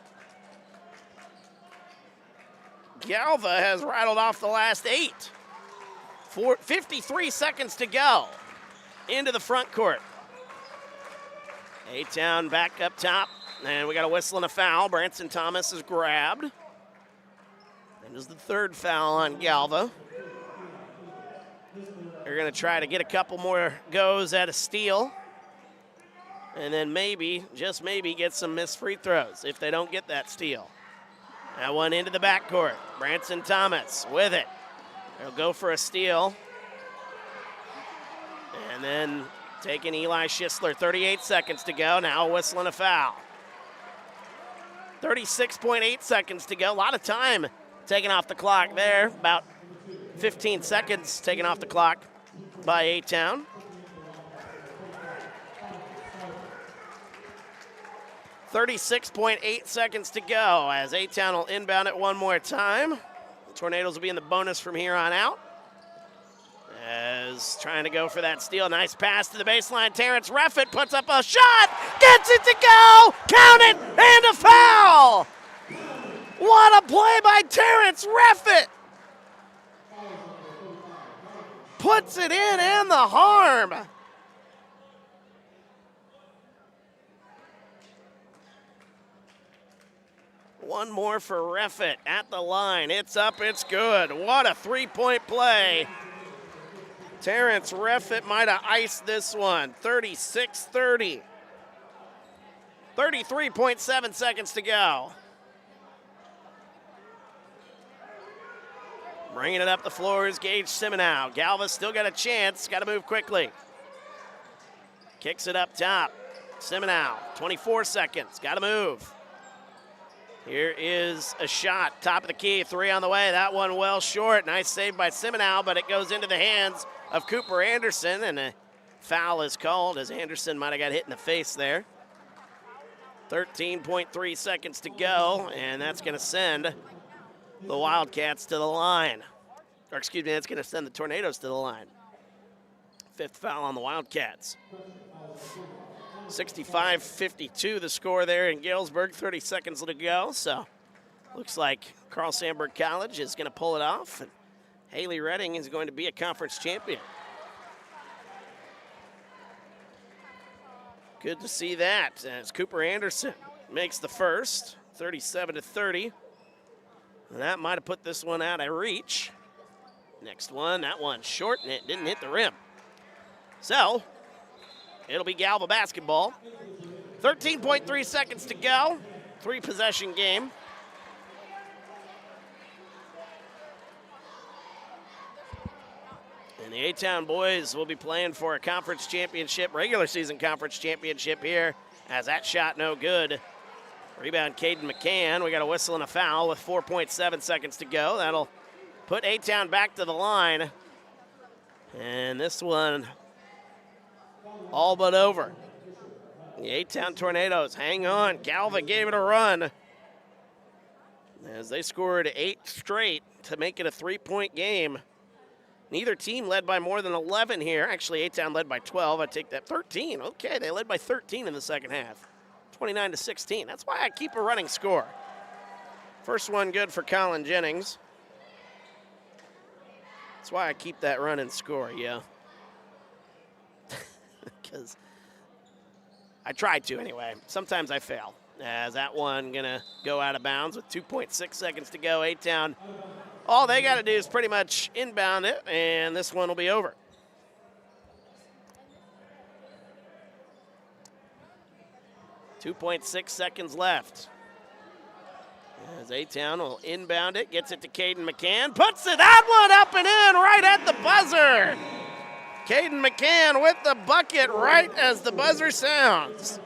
Galva has rattled off the last 8. 53 seconds to go into the front court. A-Town back up top, and we got a whistle and a foul. Branson Thomas is grabbed. And is the third foul on Galva. They're going to try to get a couple more goes at a steal. And then maybe, just maybe, get some missed free throws if they don't get that steal. That one into the backcourt. Branson Thomas with it. They'll go for a steal. And then taking Eli Schisler, 38 seconds to go. Now a whistle and a foul. 36.8 seconds to go. A lot of time taken off the clock there. About 15 seconds taken off the clock by A-Town. 36.8 seconds to go as A-Town will inbound it one more time. The Tornadoes will be in the bonus from here on out. As trying to go for that steal. Nice pass to the baseline. Terrence Reffett puts up a shot. Gets it to go. Count it. And a foul. What a play by Terrence Reffett! Puts it in and the harm. One more for Reffett at the line. It's up, it's good. What a three-point play. Terrence Reffett might have iced this one. 36-30. 33.7 seconds to go. Bringing it up the floor is Gage Siminow. Galva's still got a chance. Got to move quickly. Kicks it up top. Siminow, 24 seconds. Got to move. Here is a shot. Top of the key. Three on the way. That one well short. Nice save by Siminow, but it goes into the hands of Cooper Anderson, and a foul is called as Anderson might have got hit in the face there. 13.3 seconds to go, and that's going to send the Wildcats to the line. Or excuse me, that's going to send the Tornadoes to the line. Fifth foul on the Wildcats. 65-52 the score there in Galesburg, 30 seconds to go. So looks like Carl Sandburg College is going to pull it off, and Haley Redding is going to be a conference champion. Good to see that as Cooper Anderson makes the first, 37-30. And that might have put this one out of reach. Next one, that one short, and it didn't hit the rim. So, it'll be Galva basketball. 13.3 seconds to go. Three-possession game. And the A-Town boys will be playing for a conference championship, regular season conference championship here, as that shot no good. Rebound, Caden McCann. We got a whistle and a foul with 4.7 seconds to go. That'll put A-Town back to the line. And this one all but over. The A-Town Tornadoes hang on. Galva gave it a run as they scored 8 straight to make it a three-point game. Neither team led by more than 11 here. Actually, A-Town led by 12. I take that. 13. Okay, they led by 13 in the second half. 29-16. That's why I keep a running score. First one good for Colin Jennings. That's why I keep that running score, yeah. Because I try to anyway. Sometimes I fail. As that one gonna go out of bounds with 2.6 seconds to go. A-Town, all they gotta do is pretty much inbound it, and this one will be over. .6 seconds left. As A-Town will inbound it, gets it to Caden McCann, puts it that one up and in right at the buzzer. Caden McCann with the bucket right as the buzzer sounds.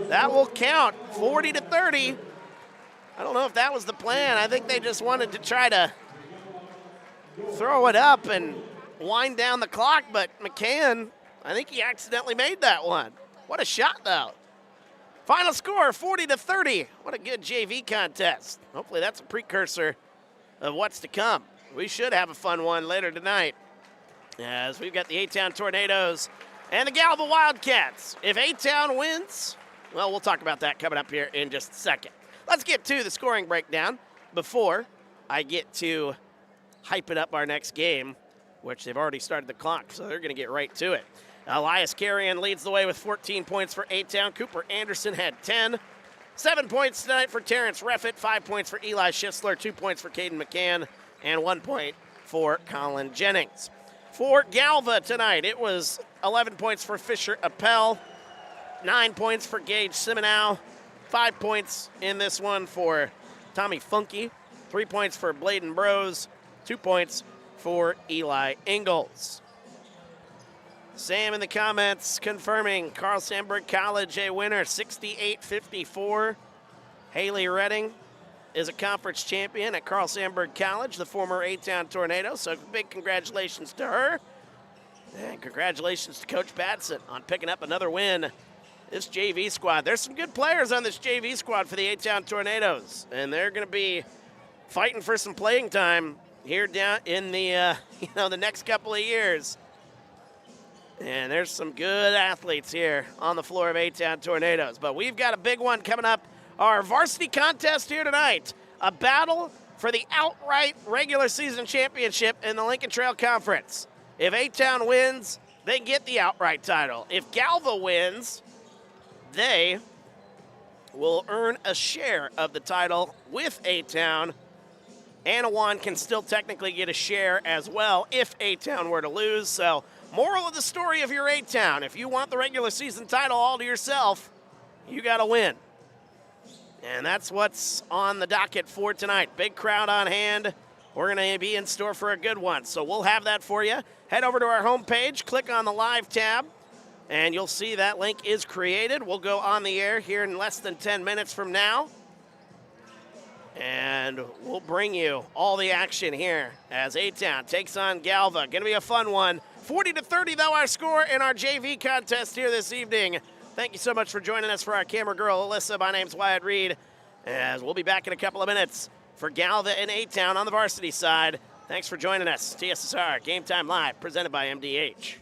That will count, 40-30. I don't know if that was the plan. I think they just wanted to try to throw it up and wind down the clock, but McCann, I think he accidentally made that one. What a shot, though. Final score, 40-30. What a good JV contest. Hopefully that's a precursor of what's to come. We should have a fun one later tonight, as we've got the A-Town Tornadoes and the Galva Wildcats. If A-Town wins, well, we'll talk about that coming up here in just a second. Let's get to the scoring breakdown before I get to hyping up our next game, which they've already started the clock, so they're going to get right to it. Elias Carrion leads the way with 14 points for A-Town. Cooper Anderson had 10. 7 points tonight for Terrence Reffett. 5 points for Eli Schisler. 2 points for Caden McCann. And 1 point for Colin Jennings. For Galva tonight, it was 11 points for Fisher Appel. 9 points for Gage Siminow. 5 points in this one for Tommy Funky. 3 points for Bladen Bros. 2 points for Eli Ingalls. Sam in the comments confirming Carl Sandburg College a winner, 68-54. Haley Redding is a conference champion at Carl Sandburg College, the former A-Town Tornado. So big congratulations to her. And congratulations to Coach Batson on picking up another win. This JV squad, there's some good players on this JV squad for the A-Town Tornadoes. And they're going to be fighting for some playing time here down in the, the next couple of years. And there's some good athletes here on the floor of A-Town Tornadoes. But we've got a big one coming up. Our varsity contest here tonight a battle for the outright regular season championship in the Lincoln Trail Conference. If A-Town wins, they get the outright title. If Galva wins, they will earn a share of the title with A-Town. Anawan can still technically get a share as well if A-Town were to lose. So, moral of the story if you're A-Town, if you want the regular season title all to yourself, you got to win. And that's what's on the docket for tonight. Big crowd on hand. We're going to be in store for a good one. So we'll have that for you. Head over to our homepage, click on the live tab, and you'll see that link is created. We'll go on the air here in less than 10 minutes from now. And we'll bring you all the action here as A-Town takes on Galva. Going to be a fun one. 40-30, though, our score in our JV contest here this evening. Thank you so much for joining us for our camera girl, Alyssa. My name's Wyatt Reed, as we'll be back in a couple of minutes for Galva and A-Town on the varsity side. Thanks for joining us. TSSR Game Time Live, presented by MDH.